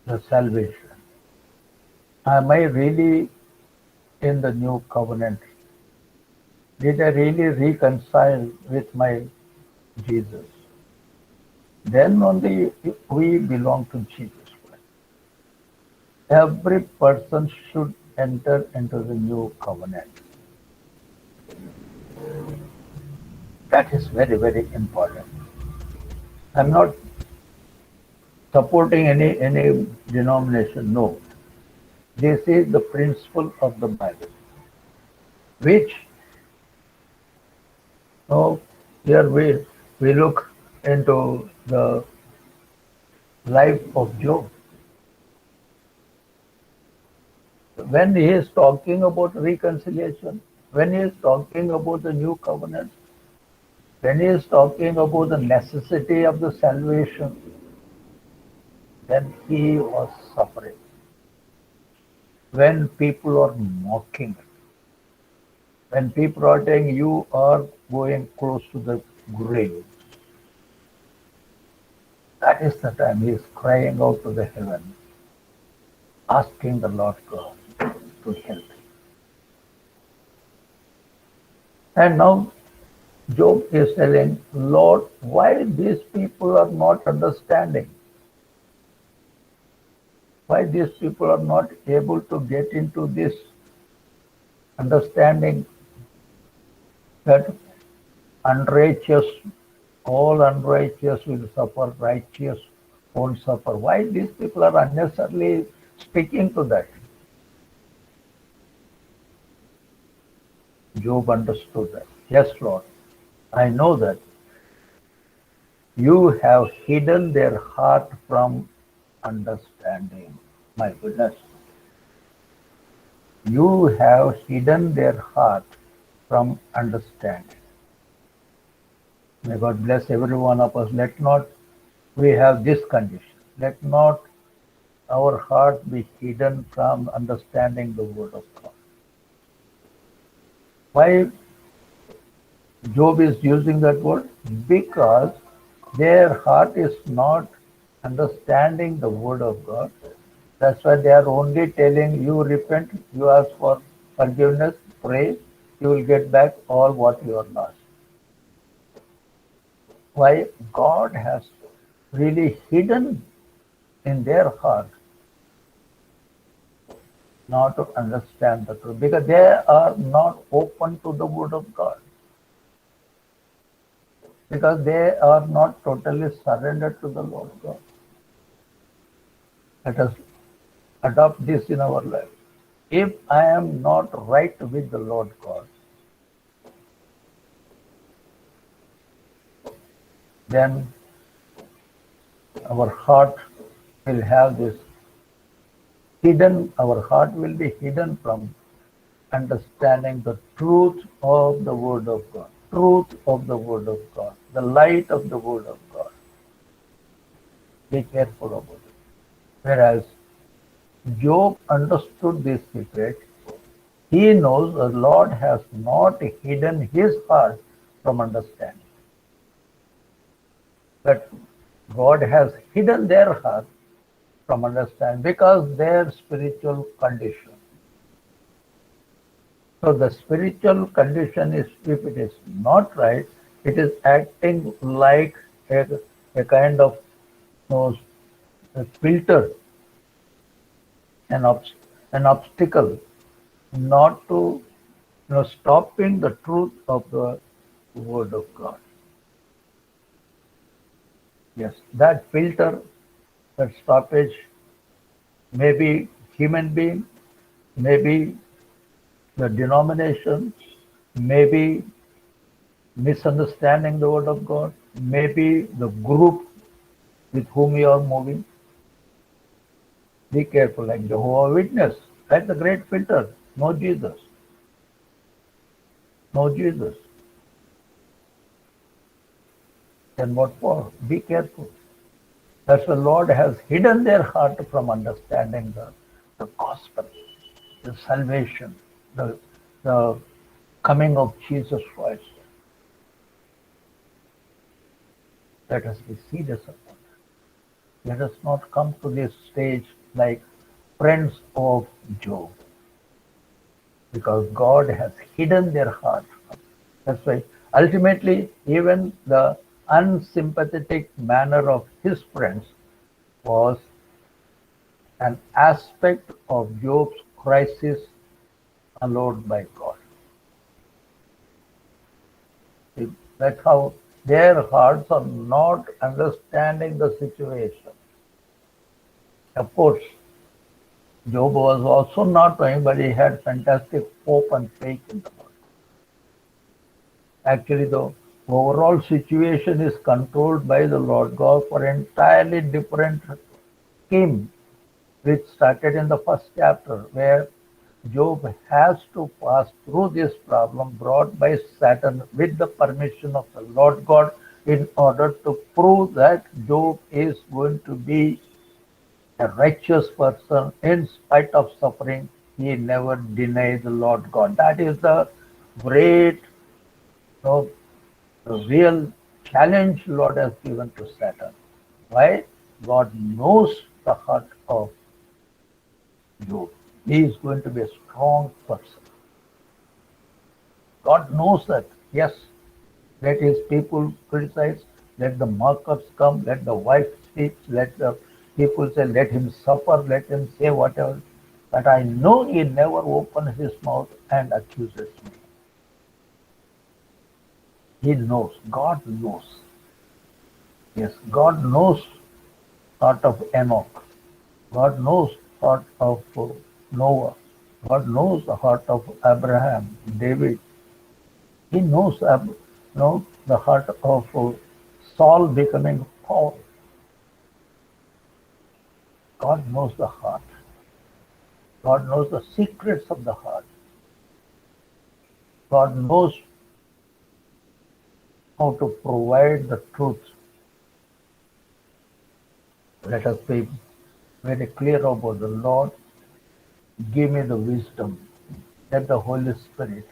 the salvation? Am I really in the new covenant? Did I really reconcile with my Jesus? Then only we belong to Jesus Christ. Every person should enter into the new covenant. That is very, very important. I'm not supporting any denomination, no. This is the principle of the Bible, which oh, here we look into the life of Job. When he is talking about reconciliation, when he is talking about the new covenant, when he is talking about the necessity of the salvation, then he was suffering. When people are mocking, when people are saying you are going close to the grave, that is the time he is crying out to the heaven, asking the Lord God to help him. And now Job is telling, Lord, why these people are not understanding? Why these people are not able to get into this understanding that unrighteous, all unrighteous will suffer, righteous won't suffer. Why these people are unnecessarily sticking to that? Job understood that. Yes, Lord, I know that you have hidden their heart from understanding. My goodness. You have hidden their heart from understanding. May God bless every one of us. Let not we have this condition. Let not our heart be hidden from understanding the word of God. Why Job is using that word? Because their heart is not understanding the word of God. That's why they are only telling you repent, you ask for forgiveness, pray, you will get back all what you have lost. Why God has really hidden in their heart not to understand the truth because they are not open to the word of God because they are not totally surrendered to the Lord God. Let us adopt this in our life. If I am not right with the Lord God, then our heart will have this hidden, our heart will be hidden from understanding the truth of the Word of God, truth of the Word of God, the light of the Word of God. Be careful about it. Whereas Job understood this secret, he knows the Lord has not hidden his heart from understanding. But God has hidden their heart from understanding because their spiritual condition. So the spiritual condition is, if it is not right, it is acting like a kind of a filter, an, an obstacle, not to stopping the truth of the word of God. Yes, that filter, that stoppage, maybe human being, maybe the denomination, maybe misunderstanding the word of God, maybe the group with whom you are moving. Be careful, like Jehovah Witness. That's the great filter. No Jesus. No Jesus. Then what for? Be careful. That's the Lord has hidden their heart from understanding the gospel, the salvation, the coming of Jesus Christ. Let us be serious about it. Let us not come to this stage like friends of Job, because God has hidden their heart. That's why ultimately, even the unsympathetic manner of his friends was an aspect of Job's crisis allowed by God. That's how their hearts are not understanding the situation. Of course, Job was also not knowing, but he had fantastic hope and faith in the Lord. Actually, the overall situation is controlled by the Lord God for entirely different scheme, which started in the first chapter, where Job has to pass through this problem brought by Satan with the permission of the Lord God in order to prove that Job is going to be a righteous person in spite of suffering. He never denied the Lord God. That is the great, know, the real challenge Lord has given to Satan. Why? God knows the heart of Job. He is going to be a strong person. God knows that. Yes, let his people criticize, let the mockers come, let the wife speak, let the people say, let him suffer, let him say whatever. But I know he never opens his mouth and accuses me. He knows. God knows. Yes, God knows thought of Enoch. God knows thought of Noah. God knows the heart of Abraham, David. He knows, the heart of Saul becoming Paul. God knows the heart. God knows the secrets of the heart. God knows how to provide the truth. Let us be very clear about the Lord. Give me the wisdom. Let the Holy Spirit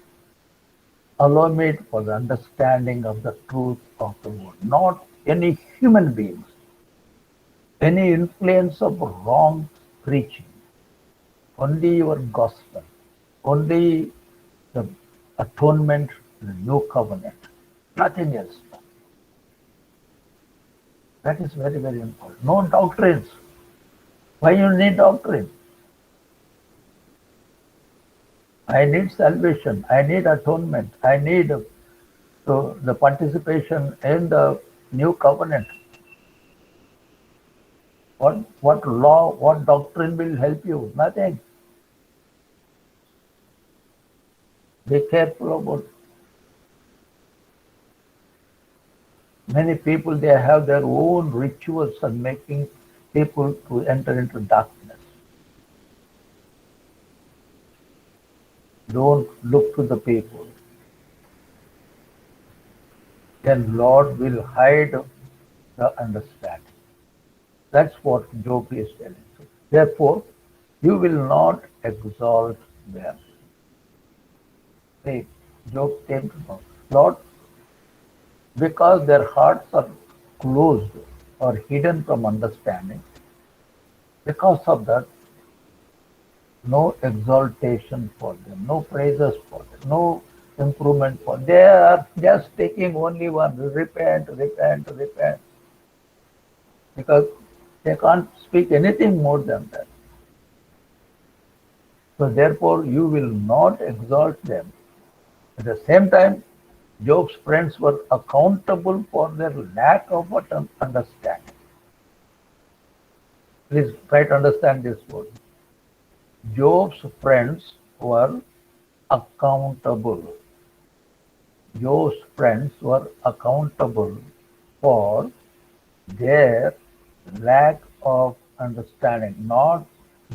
allow me for the understanding of the truth of the word. Not any human beings, any influence of wrong preaching. Only your gospel. Only the atonement, the new covenant. Nothing else. That is very, very important. No doctrines. Why you need doctrine? I need salvation. I need atonement. I need the participation in the new covenant. What law, what doctrine will help you? Nothing. Be careful about. Many people, they have their own rituals and making people to enter into darkness. Don't look to the people. Then Lord will hide the understanding. That's what Job is telling you. Therefore, you will not exalt them. See, Job came to know, Lord, because their hearts are closed or hidden from understanding, because of that, no exaltation for them, no praises for them, no improvement for them. They are just taking only one, repent, repent, repent, because they can't speak anything more than that. So therefore, you will not exalt them. At the same time, Job's friends were accountable for their lack of understanding. Please try to understand this word. Job's friends were accountable. Job's friends were accountable for their lack of understanding. Not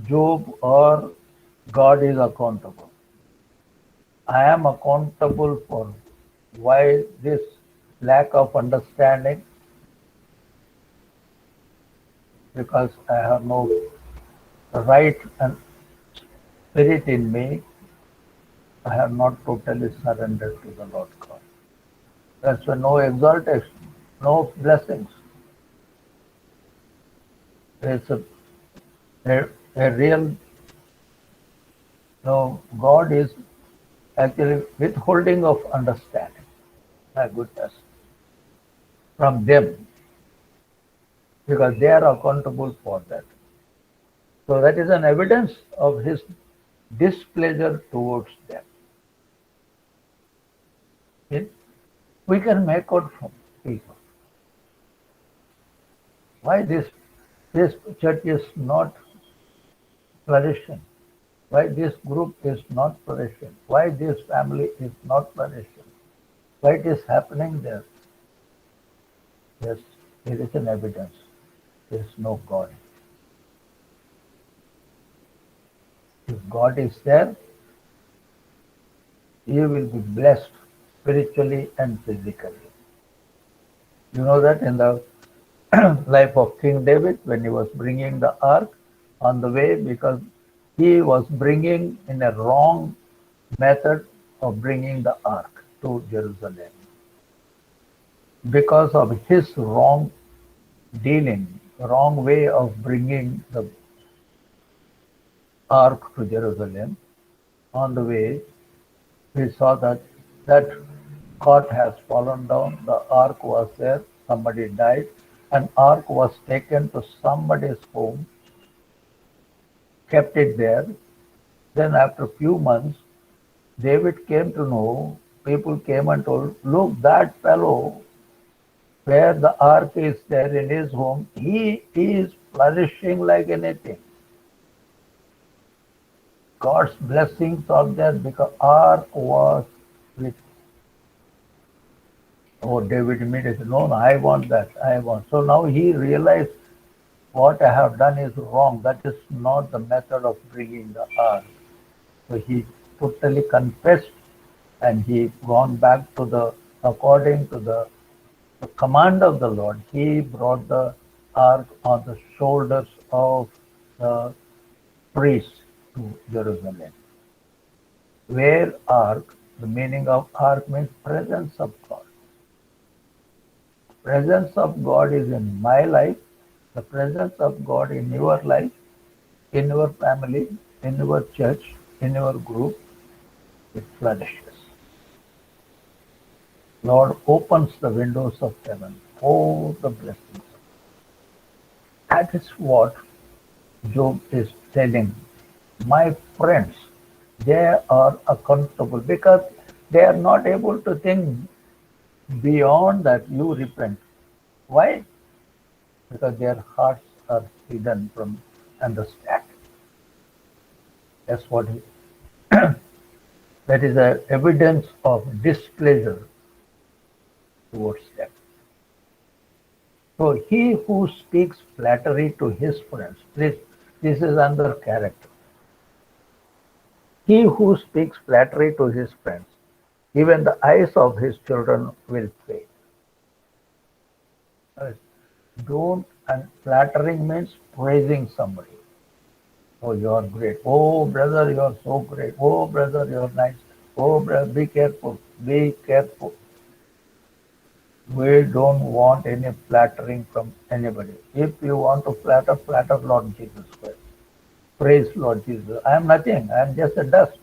Job or God is accountable. I am accountable for why this lack of understanding, because I have no right and spirit in me. I have not totally surrendered to the Lord God. That's why no exaltation, no blessings. It's a real, no, God is actually withholding of understanding. My goodness. From them, because they are accountable for that. So that is an evidence of his displeasure towards them. We can make out from people why this church is not flourishing? Why this group is not flourishing? Why this family is not flourishing? Why it is happening there? Yes, there is an evidence. There is no God. If God is there, you will be blessed spiritually and physically. You know that in the life of King David, when he was bringing the ark on the way, because he was bringing in a wrong method of bringing the ark to Jerusalem. Because of his wrong dealing, wrong way of bringing the ark to Jerusalem, on the way, we saw that that cot has fallen down, the ark was there, somebody died, and ark was taken to somebody's home, kept it there. Then after a few months, David came to know, people came and told, look, that fellow where the ark is there in his home, he is flourishing like anything. God's blessings are there because ark was with. Oh, David immediately, no, I want that, I want. So now he realized what I have done is wrong. That is not the method of bringing the ark. So he totally confessed and he gone back to according to the command of the Lord. He brought the ark on the shoulders of the priest to Jerusalem. Where ark, the meaning of ark means presence of God. Presence of God is in my life, the presence of God in your life, in your family, in your church, in your group, it flourishes. Lord opens the windows of heaven, pour the blessings. That is what Job is telling. My friends, they are accountable because they are not able to think beyond that you repent. Why? Because their hearts are hidden from understanding. That's what that is a evidence of displeasure towards them. So he who speaks flattery to his friends, this is another character. He who speaks flattery to his friends, even the eyes of his children will fade. Don't, and flattering means praising somebody. Oh, you're great. Oh, brother, you're so great. Oh, brother, you're nice. Oh, brother, be careful. Be careful. We don't want any flattering from anybody. If you want to flatter, flatter Lord Jesus Christ. Praise Lord Jesus. I am nothing. I am just a dust.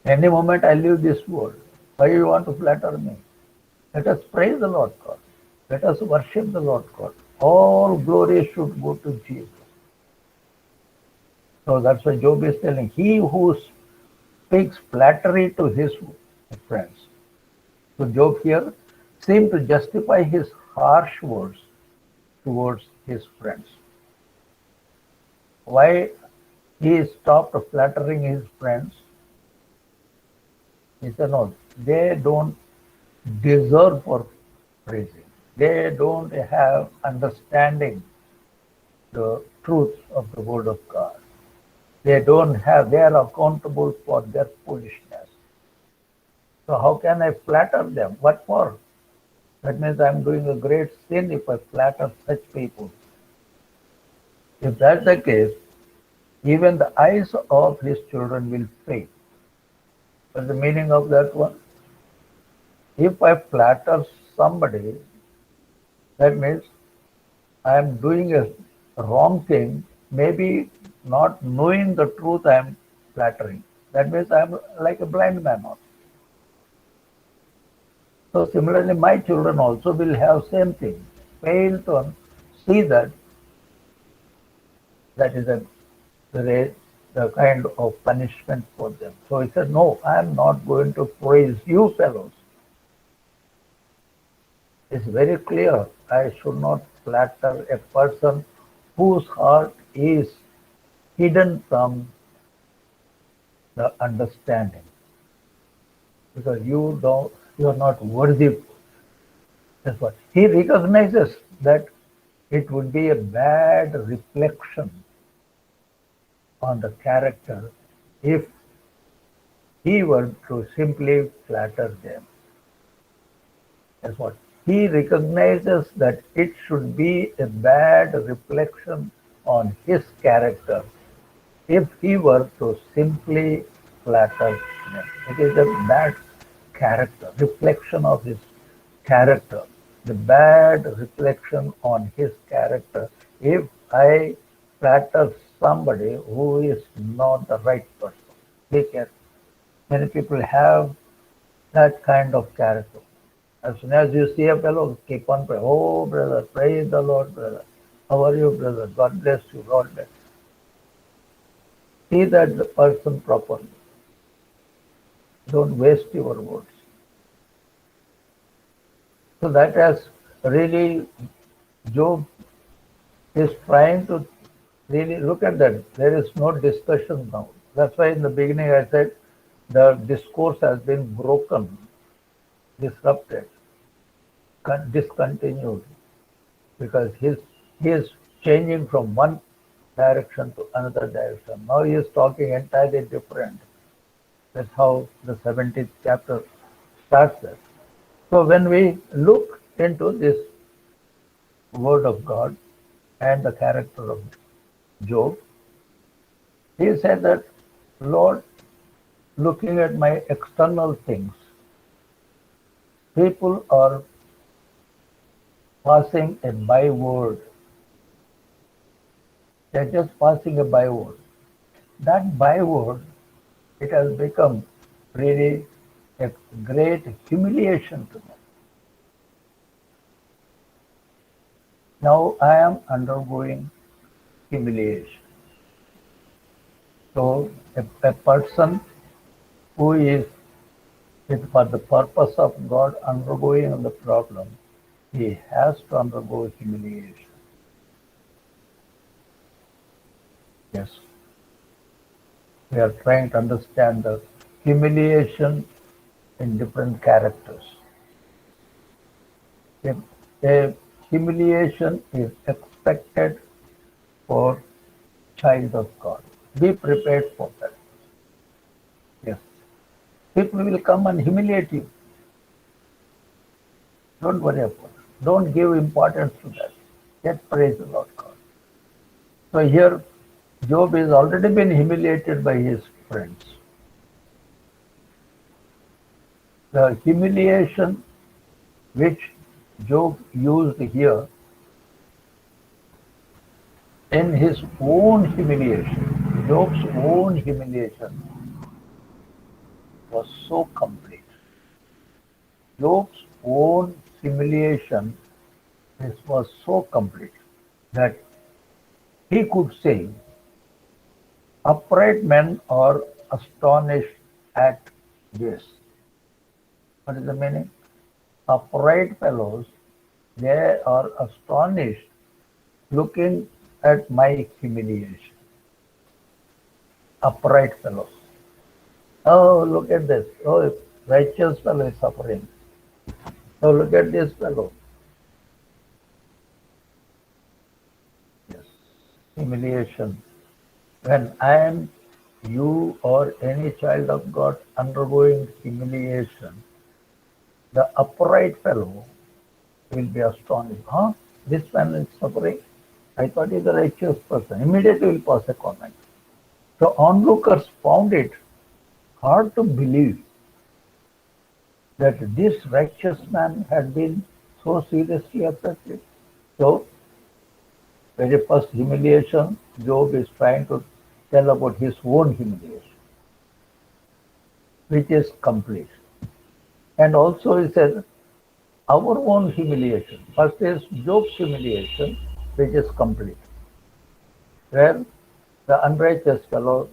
Any moment I leave this world. Why you want to flatter me? Let us praise the Lord God. Let us worship the Lord God. All glory should go to Jesus. So that's why Job is telling, he who speaks flattery to his friends. So Job here seemed to justify his harsh words towards his friends. Why he stopped flattering his friends? He said, no, they don't deserve for praising. They don't have understanding the truth of the word of God. They are accountable for their foolishness. So how can I flatter them? What for? That means I'm doing a great sin if I flatter such people. If that's the case, even the eyes of his children will fade. What's the meaning of that one? If I flatter somebody, that means I am doing a wrong thing, maybe not knowing the truth I am flattering. That means I am like a blind man also. So similarly, my children also will have same thing. Fail to see that is the kind of punishment for them. So he said, no, I am not going to praise you fellows. It's very clear. I should not flatter a person whose heart is hidden from the understanding, because you are not worthy. That's what he recognizes, that it would be a bad reflection on the character if he were to simply flatter them. That's what he recognizes, that it should be a bad reflection on his character if he were to simply flatter them. It is a bad character, reflection of his character, the bad reflection on his character if I flatter somebody who is not the right person. Be careful. Many people have that kind of character. As soon as you see a fellow, keep on praying. Oh, brother, praise the Lord, brother. How are you, brother? God bless you, God bless you. See that the person properly. Don't waste your words. So that has really, Job is trying to really look at that. There is no discussion now. That's why in the beginning I said the discourse has been broken, disrupted, discontinued, because he is changing from one direction to another direction. Now he is talking entirely different. That's how the 17th chapter starts there. So when we look into this word of God and the character of Job, he said that, Lord, looking at my external things, people are passing a byword. They're just passing a byword. That byword, it has become really a great humiliation to me. Now I am undergoing humiliation. So a person who is for the purpose of God undergoing the problem, he has to undergo humiliation. Yes. We are trying to understand the humiliation in different characters. If a humiliation is expected for child of God, be prepared for that. Yes. People will come and humiliate you. Don't worry about it. Don't give importance to that. Yet praise the Lord God. So here, Job has already been humiliated by his friends. The humiliation which Job used here in his own humiliation, Job's own humiliation was so complete. Job's own humiliation was so complete that he could say, upright men are astonished at this. What is the meaning? Upright fellows, they are astonished looking at my humiliation. Upright fellows. Oh, look at this. Oh, righteous fellow is suffering. Oh, look at this fellow. Yes. Humiliation. When I am, you or any child of God undergoing humiliation, the upright fellow will be astonished. Huh? This man is suffering? I thought he's a righteous person. Immediately will pass a comment. So onlookers found it hard to believe that this righteous man had been so seriously affected. So, very first humiliation, Job is trying to tell about his own humiliation, which is complete. And also he says, our own humiliation. First is Job's humiliation, which is complete. Where the unrighteous fellow,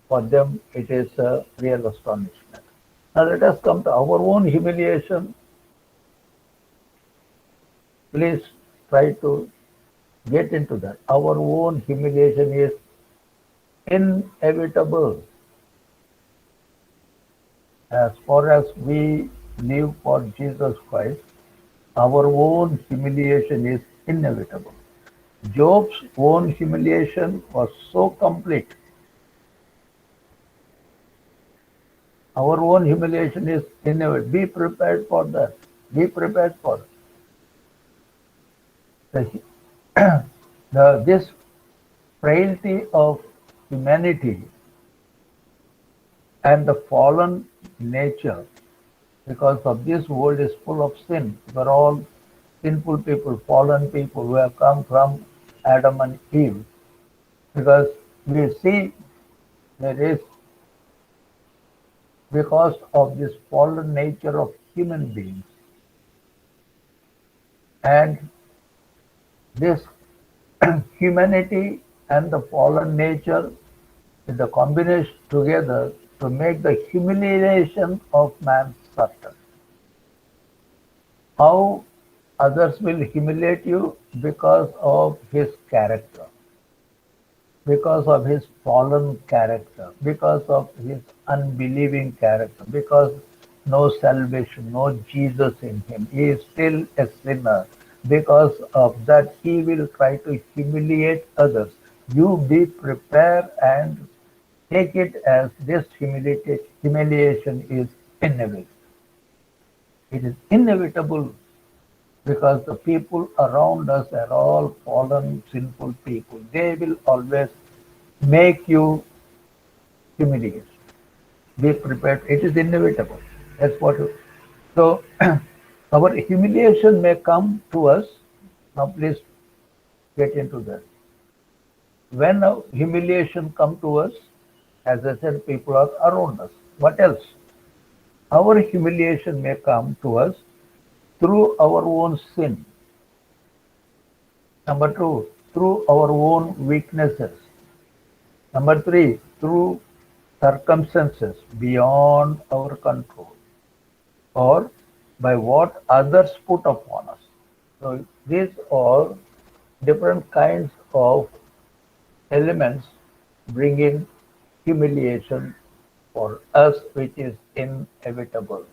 for them it is a real astonishment. Now let us come to our own humiliation. Please try to get into that. Our own humiliation is inevitable. As far as we live for Jesus Christ, our own humiliation is inevitable. Job's own humiliation was so complete. Our own humiliation is inevitable. Be prepared for that. Be prepared for it. This frailty of humanity and the fallen nature, because of this world is full of sin. We're all sinful people, fallen people who have come from Adam and Eve. Because we see there is, because of this fallen nature of human beings and this humanity and the fallen nature is the combination together to make the humiliation of man certain. How others will humiliate you? Because of his character, because of his fallen character, because of his unbelieving character, because no salvation, no Jesus in him. He is still a sinner. Because of that, he will try to humiliate others. You be prepared and take it as this humiliation is inevitable. It is inevitable because the people around us are all fallen, sinful people. They will always make you humiliate. Be prepared. It is inevitable. That's what. So our humiliation may come to us. Now please get into that. When a humiliation come to us, as I said, people are around us. What else? Our humiliation may come to us through our own sin. Number two, through our own weaknesses. Number three, through circumstances beyond our control or by what others put upon us. So these are different kinds of elements bringing humiliation for us, which is inevitable.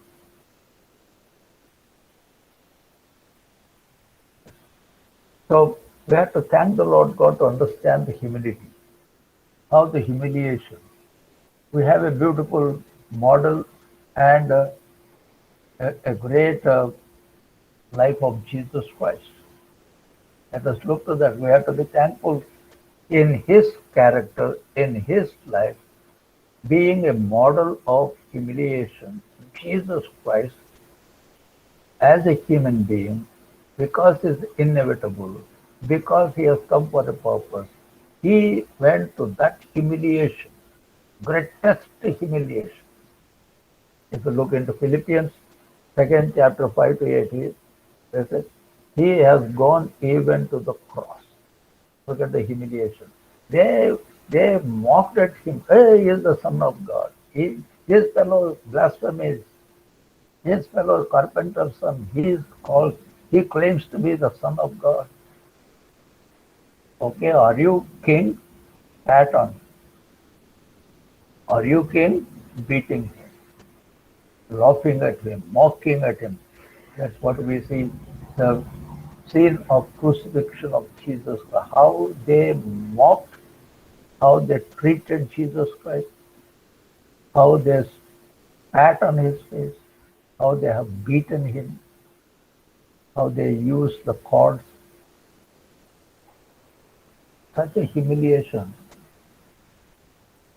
So we have to thank the Lord God to understand the humility, how the humiliation. We have a beautiful model and a great life of Jesus Christ. Let us look to that. We have to be thankful in his character, in his life, being a model of humiliation. Jesus Christ, as a human being, because it's inevitable, because he has come for a purpose, he went to that humiliation, greatest humiliation. If you look into Philippians, second chapter 5 to 8, they said, he has gone even to the cross. Look at the humiliation. They mocked at him. Hey, he is the Son of God. His fellow blasphemies. His fellow carpenter's son. He claims to be the Son of God. Okay, are you king? Pat on. Are you king? Beating him, laughing at him, mocking at him. That's what we see the scene of crucifixion of Jesus Christ. How they mocked, how they treated Jesus Christ, how they spat on his face, how they have beaten him, how they used the cords. Such a humiliation.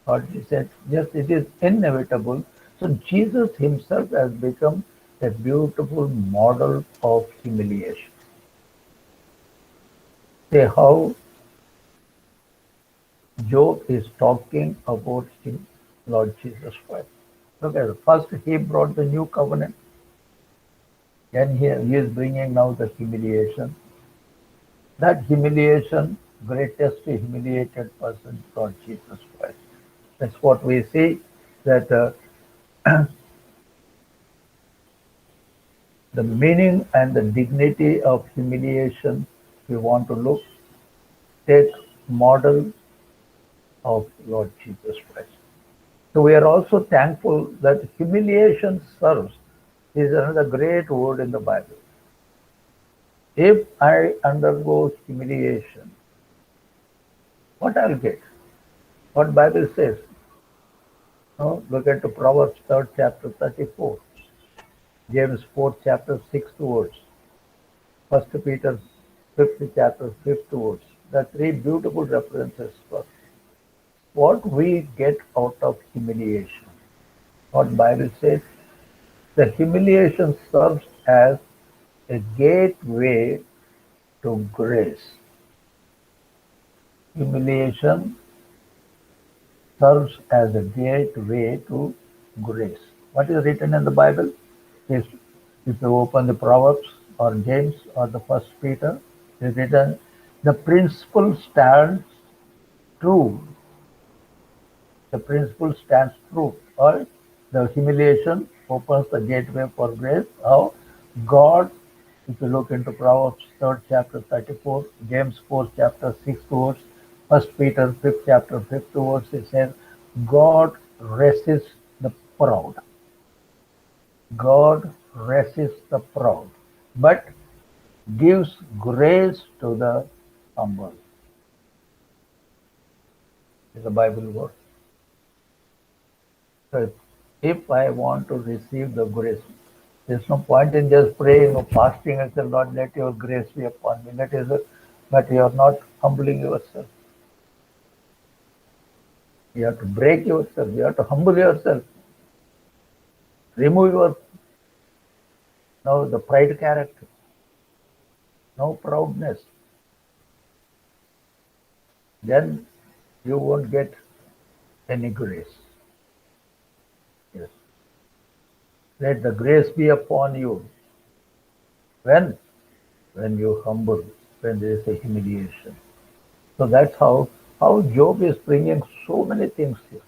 But he said, yes, it is inevitable. So Jesus himself has become a beautiful model of humiliation. See how Job is talking about him, Lord Jesus Christ. Look at it. First, he brought the new covenant. Then he is bringing now the humiliation. That humiliation, greatest humiliated person, Lord Jesus Christ. That's what we see, that the meaning and the dignity of humiliation we want to look. take model of Lord Jesus Christ. So we are also thankful that humiliation serves is another great word in the Bible. If I undergo humiliation, what I'll get? What Bible says? No, look at the Proverbs 3rd chapter 34, James 4th chapter 6th words, 1 Peter 5th chapter 5th words. The three beautiful references for what we get out of humiliation. What Bible says, the humiliation serves as a gateway to grace. Humiliation serves as a gateway to grace. What is written in the Bible is, if you open the Proverbs or James or the First Peter, it is written, the principle stands true. The principle stands true. Or the humiliation opens the gateway for grace. How God, if you look into Proverbs 3rd chapter 34, James 4th chapter 6 verse, 1 Peter 5th chapter 5th verse, it says, God resists the proud. God resists the proud, but gives grace to the humble. Is the Bible word. So if I want to receive the grace, there's no point in just praying or fasting and say, Lord, let your grace be upon me. That is it. But you are not humbling yourself. You have to break yourself. You have to humble yourself. Remove your the pride character. No proudness. Then you won't get any grace. Yes. Let the grace be upon you. When? When you humble, when there is a humiliation. So that's how Job is bringing so many things here.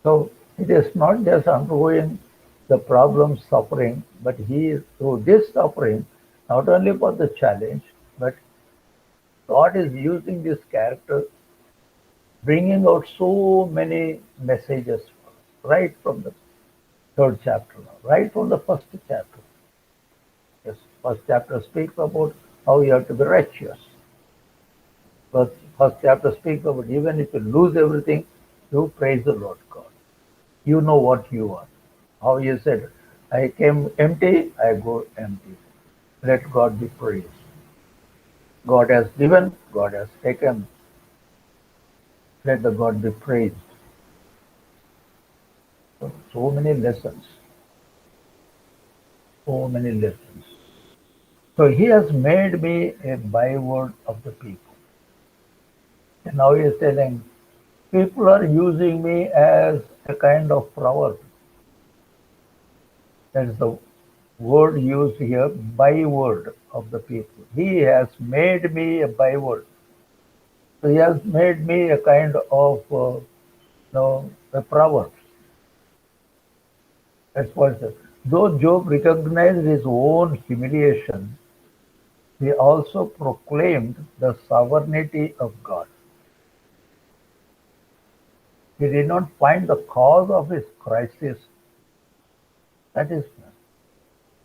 So it is not just undergoing the problem, suffering, but he is through this suffering, not only for the challenge, but God is using this character, bringing out so many messages right from the third chapter, right from the first chapter. Yes, first chapter speaks about how you have to be righteous. First chapter speaks about even if you lose everything, you praise the Lord God. You know what you are. How you said, I came empty, I go empty. Let God be praised. God has given, God has taken. Let the God be praised. So many lessons. So many lessons. So he has made me a byword of the people. And now he is telling, people are using me as a kind of proverb. That is the word used here, byword of the people. He has made me a byword. So he has made me a kind of a proverb. That's what it says. Though Job recognized his own humiliation, he also proclaimed the sovereignty of God. He did not find the cause of his crisis. That is,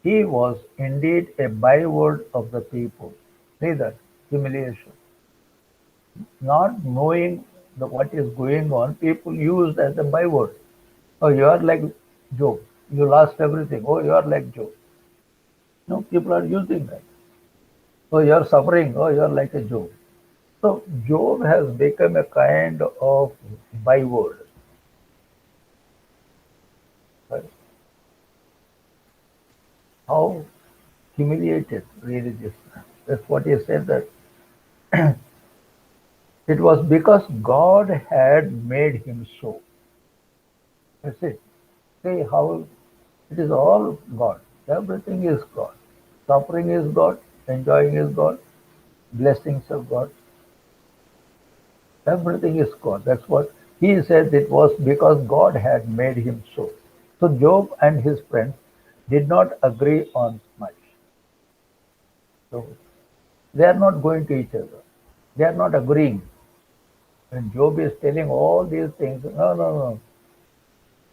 he was indeed a byword of the people. See that humiliation. Not knowing what is going on, people use as a byword. Oh, you are like Job. You lost everything. Oh, you are like Job. No, people are using that. Oh, you are suffering. Oh, you are like a Job. So Job has become a kind of byword. Right? How humiliated really this man. That's what he said, that it was because God had made him so. That's it. See how it is all God. Everything is God. Suffering is God. Enjoying is God. Blessings of God. Everything is God. That's what he said. It was because God had made him so. So Job and his friends did not agree on much. So They are not going to each other. They are not agreeing. When Job is telling all these things, no, no, no.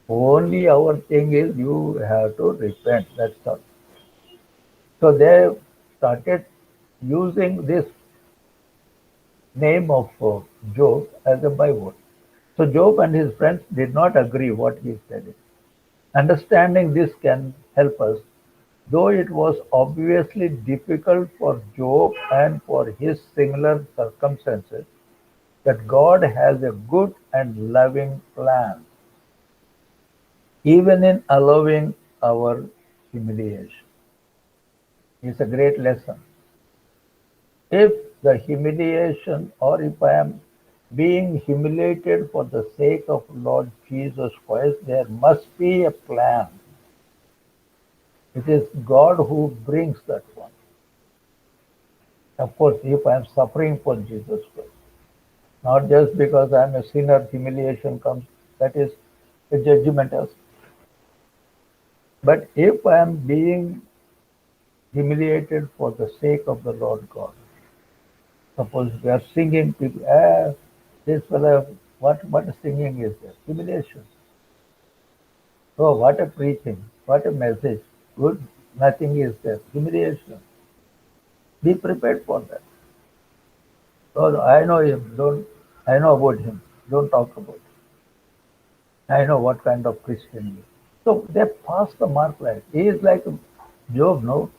Only our thing is you have to repent. That's all. So they started using this name of Job as a byword. So Job and his friends did not agree what he said. Understanding this can help us, though it was obviously difficult for Job and for his similar circumstances, that God has a good and loving plan, even in allowing our humiliation. It's a great lesson. If the humiliation, or if I am being humiliated for the sake of Lord Jesus Christ, there must be a plan. It is God who brings that one. Of course, if I am suffering for Jesus Christ, not just because I am a sinner, humiliation comes, that is a judgmental. But if I am being humiliated for the sake of the Lord God, suppose we are singing, people, this fellow, what singing is this? Humiliation. Oh, what a preaching, what a message. Good, nothing is there. Humiliation. Be prepared for that. Oh, I know him, don't, I know about him, don't talk about it. I know what kind of Christian he is. So they pass the mark like, he is like Job, no?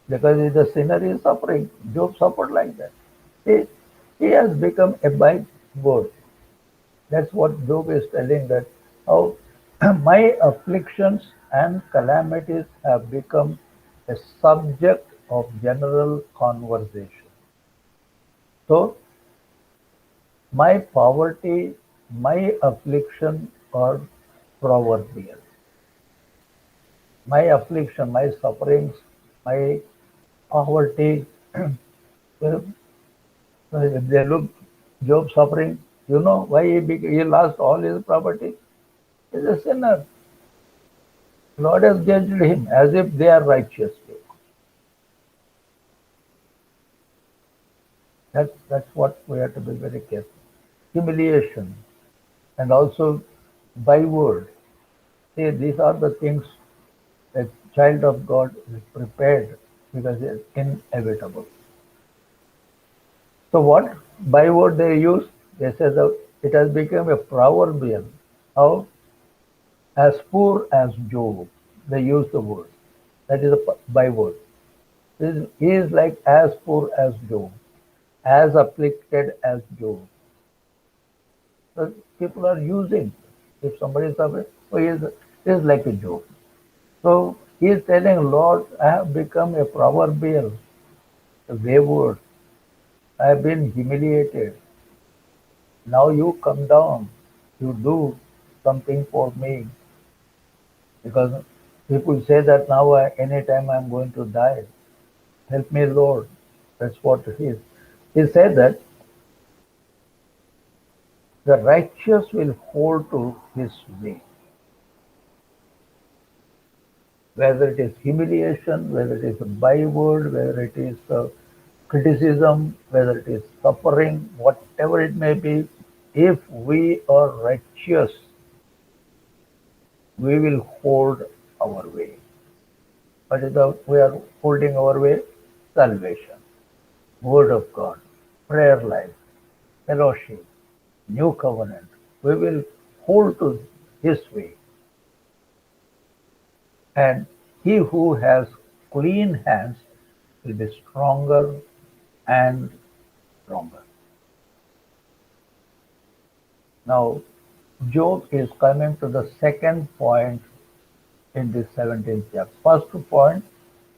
Because he is a sinner, he is suffering. Job suffered like that. He, he has become a byword. That's what Job is telling, that how my afflictions and calamities have become a subject of general conversation. So my poverty, my affliction are proverbial. My affliction, my sufferings, my poverty, well, if they look Job suffering, you know why he lost all his property? He's a sinner. Lord has judged him as if they are righteous people. That's what we have to be very careful. Humiliation and also byword. See, these are the things a child of God is prepared because it's inevitable. So what byword they use? They say that it has become a proverbial. How? As poor as Job. They use the word. That is a byword. He is like as poor as Job, as afflicted as Job. So people are using. If somebody is suffering, so he is like a Job. So he is telling, Lord, I have become a proverbial, a wayward. I have been humiliated. Now you come down. You do something for me. Because people say that now anytime I'm going to die. Help me, Lord. That's what it is. He said that the righteous will hold to his way. Whether it is humiliation, whether it is a byword, whether it is criticism, whether it is suffering, whatever it may be, if we are righteous, we will hold our way. What is we are holding our way? Salvation, Word of God, prayer life, fellowship, new covenant. We will hold to His way. And he who has clean hands will be stronger and stronger. Now, Job is coming to the second point in this 17th chapter. First point,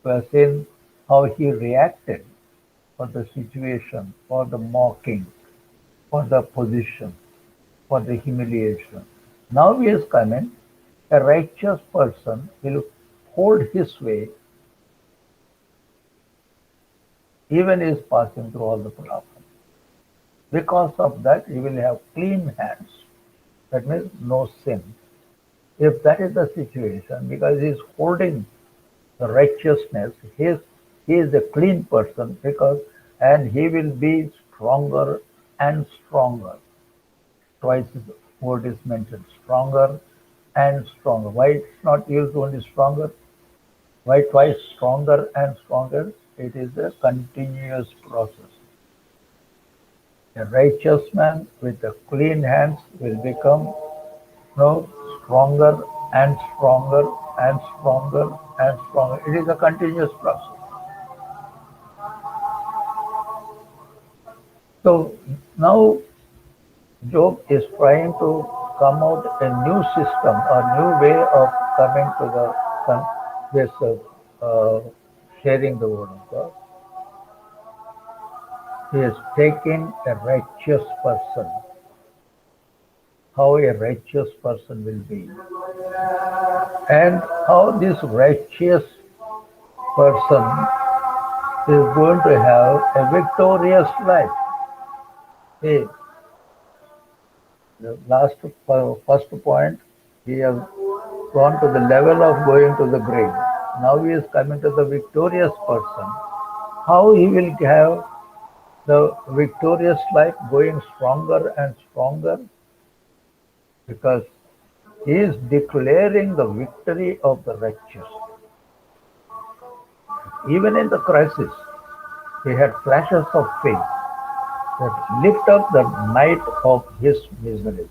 we have seen how he reacted for the situation, for the mocking, for the position, for the humiliation. Now he is coming, a righteous person will hold his way even is passing through all the problems. Because of that, he will have clean hands. That means no sin. If that is the situation, because he is holding the righteousness, his He is a clean person and he will be stronger and stronger. Twice the word is mentioned, stronger and stronger. Why it's not used only stronger? Why twice stronger and stronger? It is a continuous process. A righteous man with a clean hands will become stronger and stronger and stronger and stronger. It is a continuous process. So now Job is trying to come out a new system, a new way of coming to this sharing the word of God. He is taking a righteous person, how a righteous person will be, and how this righteous person is going to have a victorious life. See, the first point, he has gone to the level of going to the grave. Now he is coming to the victorious person. How he will have the victorious life going stronger and stronger? Because he is declaring the victory of the righteous. Even in the crisis, he had flashes of faith that lit up the night of his misery.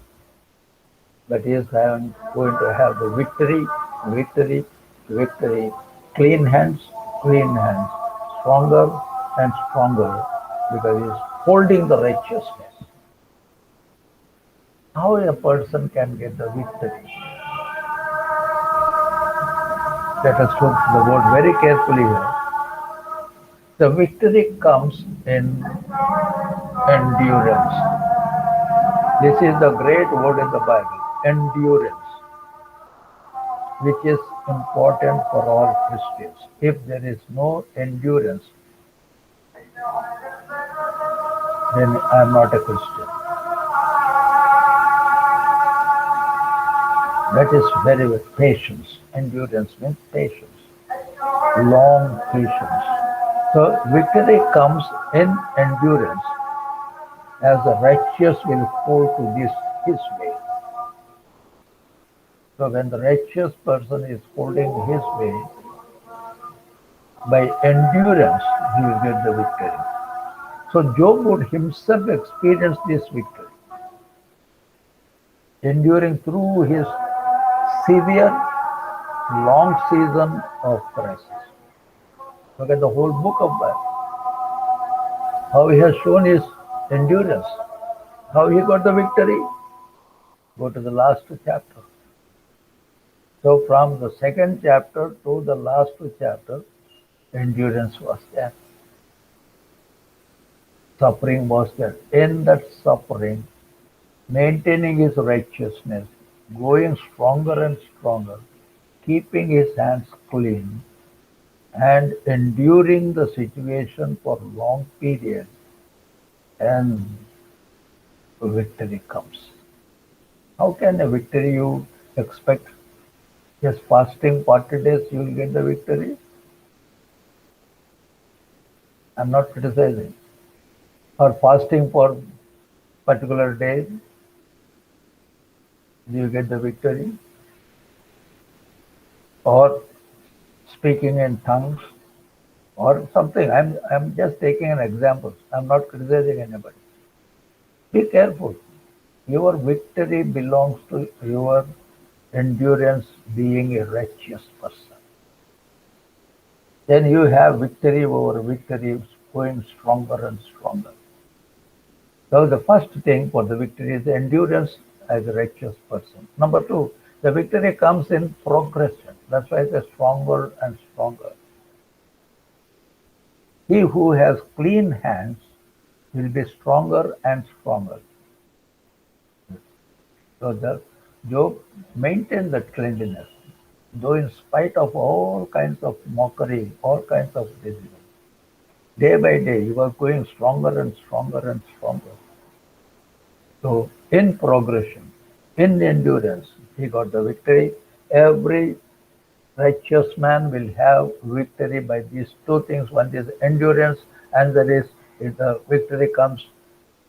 But he is going to have the victory, victory, victory, clean hands, stronger and stronger, because he is holding the righteousness. How a person can get the victory? Let us look the word very carefully here. The victory comes in endurance. This is the great word in the Bible, endurance, which is important for all Christians. If there is no endurance, then I am not a Christian. That is very patience. Endurance means patience, long patience. So victory comes in endurance, as the righteous will hold to his way. So when the righteous person is holding his way, by endurance he will get the victory. So Job would himself experience this victory, enduring through his severe, long season of crisis. Look at the whole book of Bible. How he has shown his endurance. How he got the victory. Go to the last chapter. So from the second chapter to the last chapter, endurance was there. Suffering was there. In that suffering, maintaining his righteousness, going stronger and stronger, keeping his hands clean, and enduring the situation for long periods, and victory comes. How can a victory you expect? Just fasting 40 days, you will get the victory? I'm not criticizing. Or fasting for particular day, you get the victory? Or speaking in tongues, or something. I'm just taking an example. I'm not criticizing anybody. Be careful. Your victory belongs to your endurance being a righteous person. Then you have victory over victory, going stronger and stronger. So the first thing for the victory is endurance as a righteous person. Number two, the victory comes in progression. That's why it's stronger and stronger. He who has clean hands will be stronger and stronger. So the Job maintained that cleanliness, though in spite of all kinds of mockery, all kinds of disease. Day by day, he was going stronger and stronger and stronger. So in progression, in endurance, he got the victory. Every Righteous man will have victory by these two things. One is endurance, and that is if the victory comes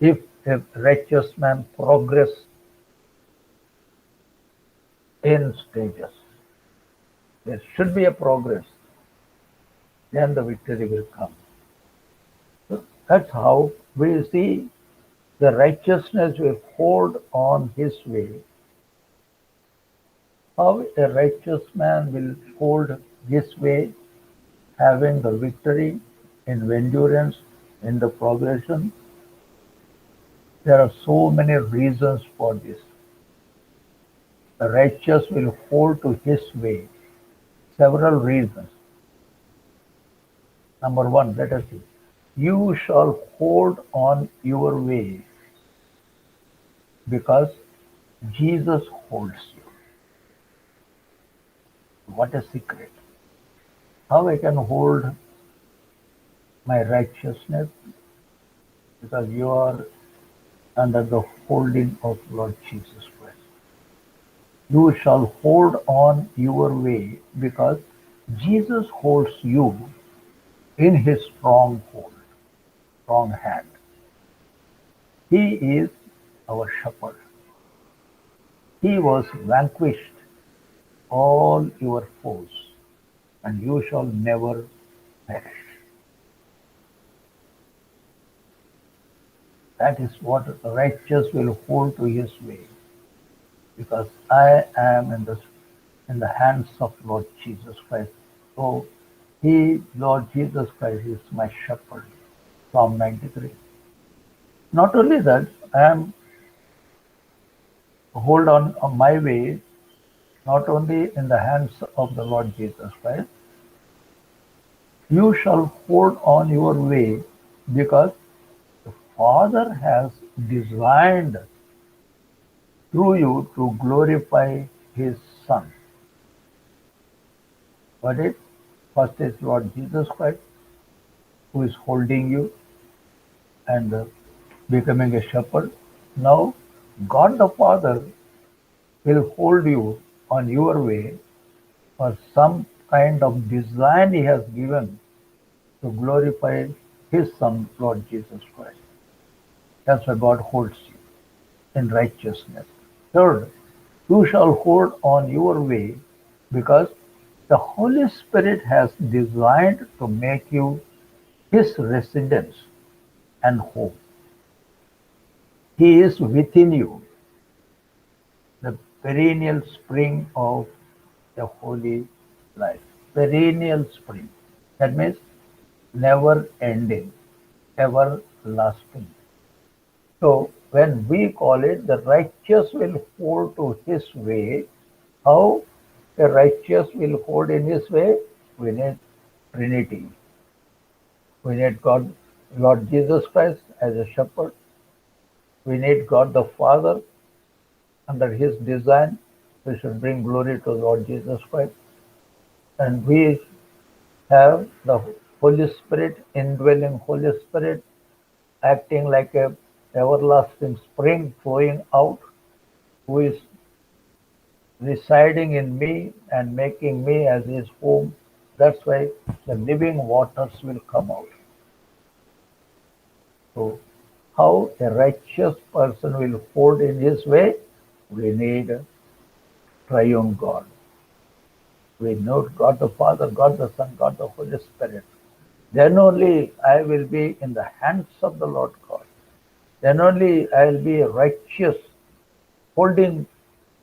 if a righteous man progress in stages. There should be a progress, then the victory will come. So that's how we see the righteousness will hold on his way. How a righteous man will hold his way, having the victory in endurance, in the progression. There are so many reasons for this. The righteous will hold to his way. Several reasons. Number one, let us see. You shall hold on your way because Jesus holds you. What a secret. How I can hold my righteousness? Because you are under the holding of Lord Jesus Christ. You shall hold on your way because Jesus holds you in his strong hold, strong hand. He is our shepherd. He was vanquished all your foes, and you shall never perish. That is what the righteous will hold to his way, because I am in the hands of Lord Jesus Christ. So he, Lord Jesus Christ, is my shepherd. Psalm 93. Not only that, I am hold on my way, not only in the hands of the Lord Jesus Christ, you shall hold on your way because the Father has designed through you to glorify his Son. What is? First is Lord Jesus Christ, who is holding you and becoming a shepherd. Now, God the Father will hold you on your way for some kind of design he has given to glorify his Son, Lord Jesus Christ. That's why God holds you in righteousness. Third, you shall hold on your way because the Holy Spirit has designed to make you his residence and home. He is within you, the perennial spring of the holy life. Perennial spring. That means never ending, everlasting. So when we call it the righteous will hold to his way, how a righteous will hold in his way? We need Trinity. We need God, Lord Jesus Christ as a shepherd. We need God the Father under his design. We should bring glory to Lord Jesus Christ. And we have the Holy Spirit, indwelling Holy Spirit, acting like a everlasting spring flowing out, who is residing in me and making me as his home. That's why the living waters will come out. So, how a righteous person will hold in his way? We need a triune God. We know God the Father, God the Son, God the Holy Spirit. Then only I will be in the hands of the Lord God. Then only I will be righteous, holding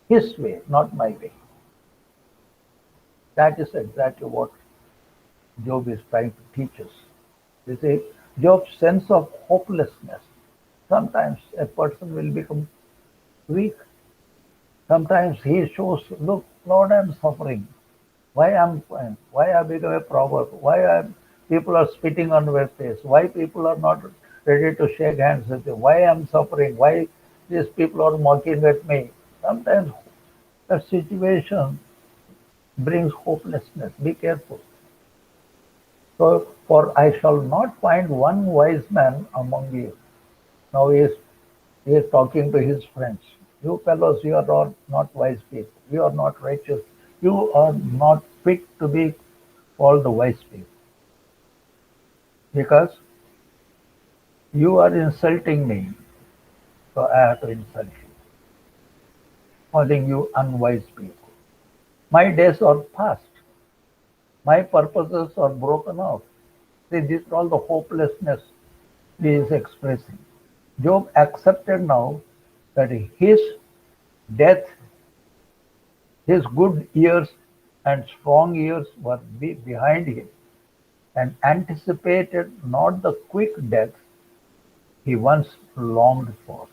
his way, not my way. That is exactly what Job is trying to teach us. You see, Job's sense of hopelessness. Sometimes a person will become weak. Sometimes he shows, look, Lord, I'm suffering. Why why I become a proverb? People are spitting on my face? Why people are not ready to shake hands with me? Why I'm suffering? Why these people are mocking at me? Sometimes that situation brings hopelessness. Be careful. So, for I shall not find one wise man among you. Now he is talking to his friends. You fellows, you are all not wise people. You are not righteous. You are not fit to be called the wise people because you are insulting me, so I have to insult you, calling you unwise people. My days are past. My purposes are broken off. See, this is all the hopelessness he is expressing. Job accepted now that his death, his good years and strong years were behind him and anticipated not the quick death he once longed for.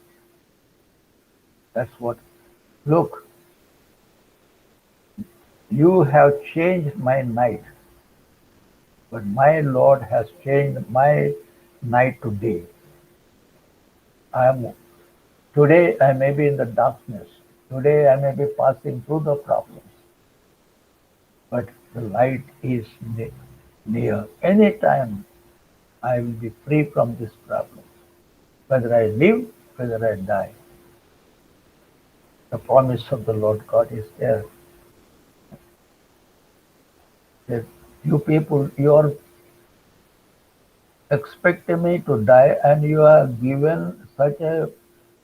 That's what. Look, you have changed my night, but my Lord has changed my night to day. I am today I may be in the darkness. Today I may be passing through the problems, but the light is near. Anytime I will be free from this problem. Whether I live, whether I die, the promise of the Lord God is there. That you people, you are expecting me to die, and you are given such a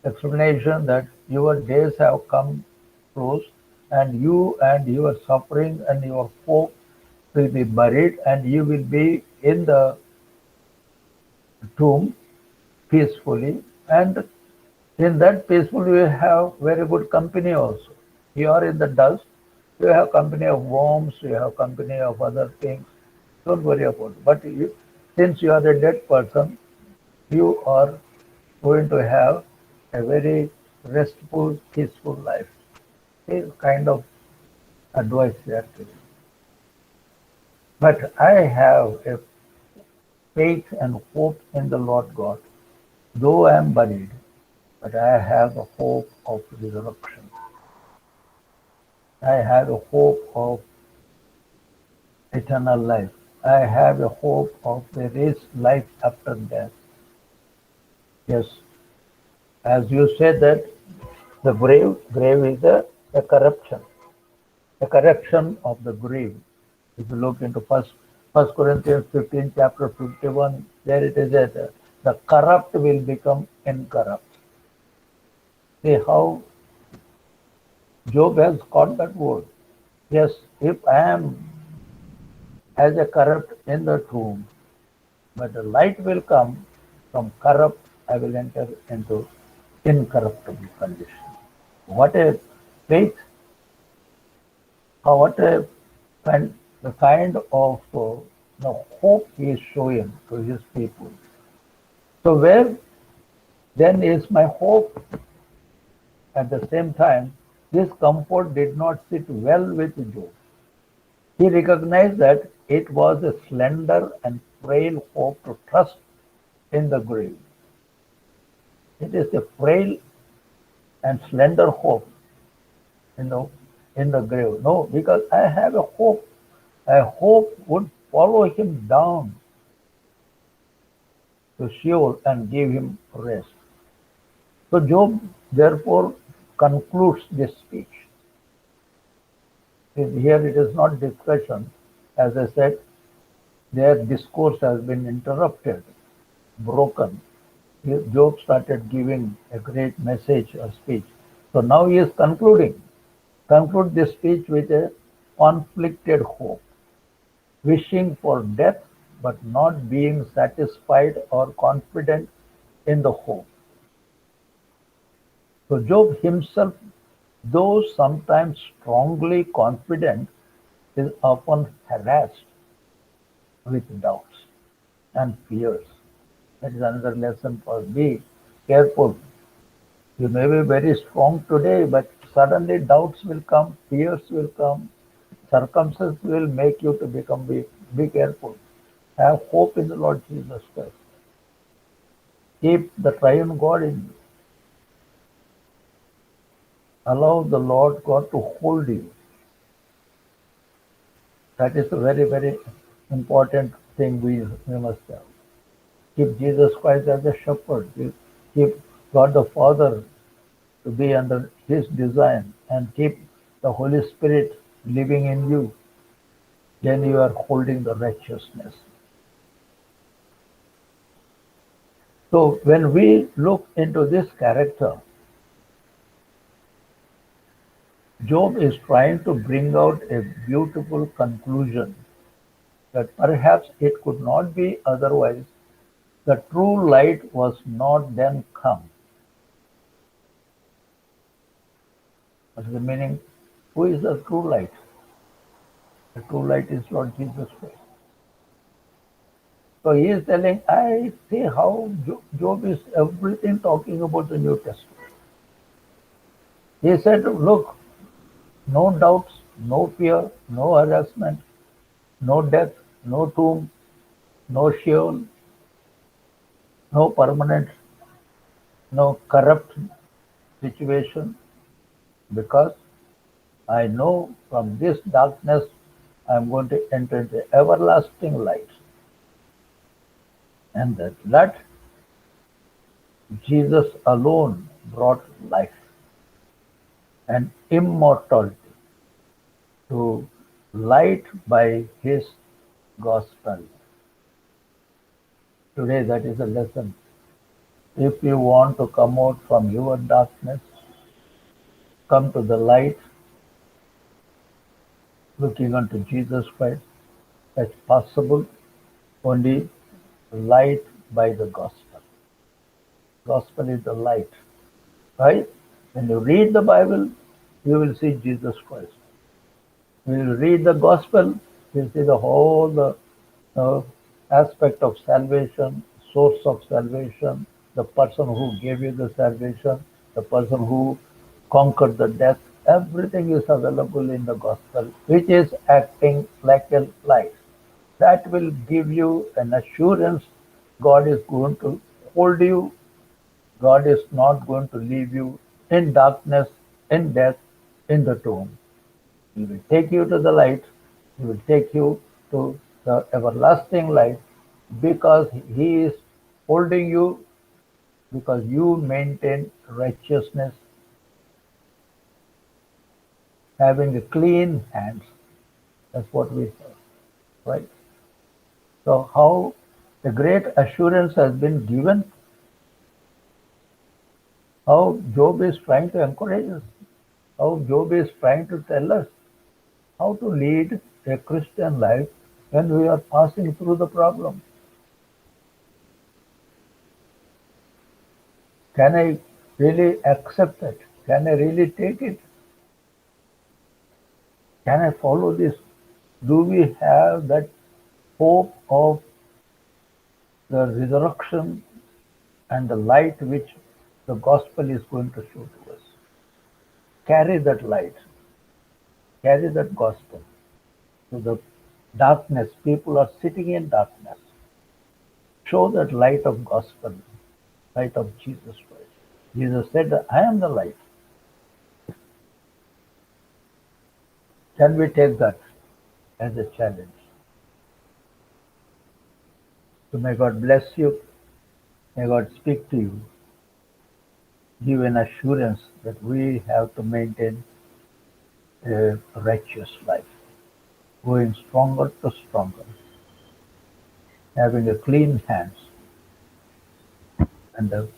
explanation that your days have come close, and you and your suffering and your hope will be buried, and you will be in the tomb peacefully, and in that peaceful you have very good company also. You are in the dust, you have company of worms, you have company of other things. Don't worry about it. But since you are a dead person, you are going to have a very restful, peaceful life. This kind of advice they are giving. But I have a faith and hope in the Lord God. Though I am buried, but I have the hope of resurrection. I have a hope of eternal life. I have a hope of there is life after death. Yes, as you said that the grave is a corruption, a correction of the grave. If you look into First Corinthians 15, chapter 51, there it is that the corrupt will become incorrupt. See how Job has got that word. Yes, if I am as a corrupt in the tomb, but the light will come from corrupt, I will enter into incorruptible condition. What a faith, what a kind, the kind of the hope he is showing to his people. So where then is my hope? At the same time, this comfort did not sit well with Job. He recognized that it was a slender and frail hope to trust in the grave. It is a frail and slender hope, you know, in the grave. No, because I have a hope. A hope would follow him down to Sheol and give him rest. So Job therefore concludes this speech. Here it is not discussion. As I said, their discourse has been interrupted, broken. Job started giving a great message or speech. So now he is conclude this speech with a conflicted hope, wishing for death but not being satisfied or confident in the hope. So Job himself, though sometimes strongly confident, is often harassed with doubts and fears. That is another lesson for be careful. You may be very strong today, but suddenly doubts will come, fears will come, circumstances will make you to become weak. Be careful. Have hope in the Lord Jesus Christ. Keep the triune God in you. Allow the Lord God to hold you. That is a very, very important thing we must have. Keep Jesus Christ as a shepherd. Keep God the Father to be under His design and keep the Holy Spirit living in you. then you are holding the righteousness. So when we look into this character, Job is trying to bring out a beautiful conclusion that perhaps it could not be otherwise. The true light was not then come. What's the meaning? Who is the true light? The true light is Lord Jesus Christ. So he is telling, I see how Job is everything talking about the New Testament. He said, look, no doubts, no fear, no harassment, no death, no tomb, no Sheol, no permanent, no corrupt situation, because I know from this darkness I am going to enter into everlasting light. And that Jesus alone brought life and immortality to light by his gospel. Today, that is a lesson. If you want to come out from your darkness, come to the light, looking unto Jesus Christ. That's possible only light by the gospel. Gospel is the light, right? When you read the Bible, you will see Jesus Christ. When you read the gospel, you see the whole aspect of salvation, source of salvation, the person who gave you the salvation, the person who conquered the death. Everything is available in the gospel, which is acting like a light. That will give you an assurance God is going to hold you. God is not going to leave you in darkness, in death, in the tomb. He will take you to the light. He will take you to the everlasting light because He is holding you, because you maintain righteousness, having a clean hands. That's what we say, right? So how the great assurance has been given, how Job is trying to encourage us, how Job is trying to tell us how to lead a Christian life when we are passing through the problem. Can I really accept it? Can I really take it? Can I follow this? Do we have that hope of the resurrection and the light which the gospel is going to show to us? Carry that light, carry that gospel to the darkness. People are sitting in darkness. Show that light of gospel, light of Jesus Christ. Jesus said, I am the light. Can we take that as a challenge? So may God bless you. May God speak to you. Give an assurance that we have to maintain a righteous life, going stronger to stronger, having a clean hands and a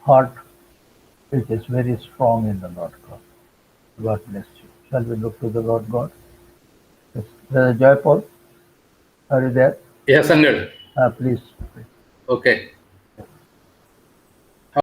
heart which is very strong in the Lord God. God bless you. Shall we look to the Lord God? Yes. Brother Joypaul, are you there?
Yes, Uncle.
Please.
Okay.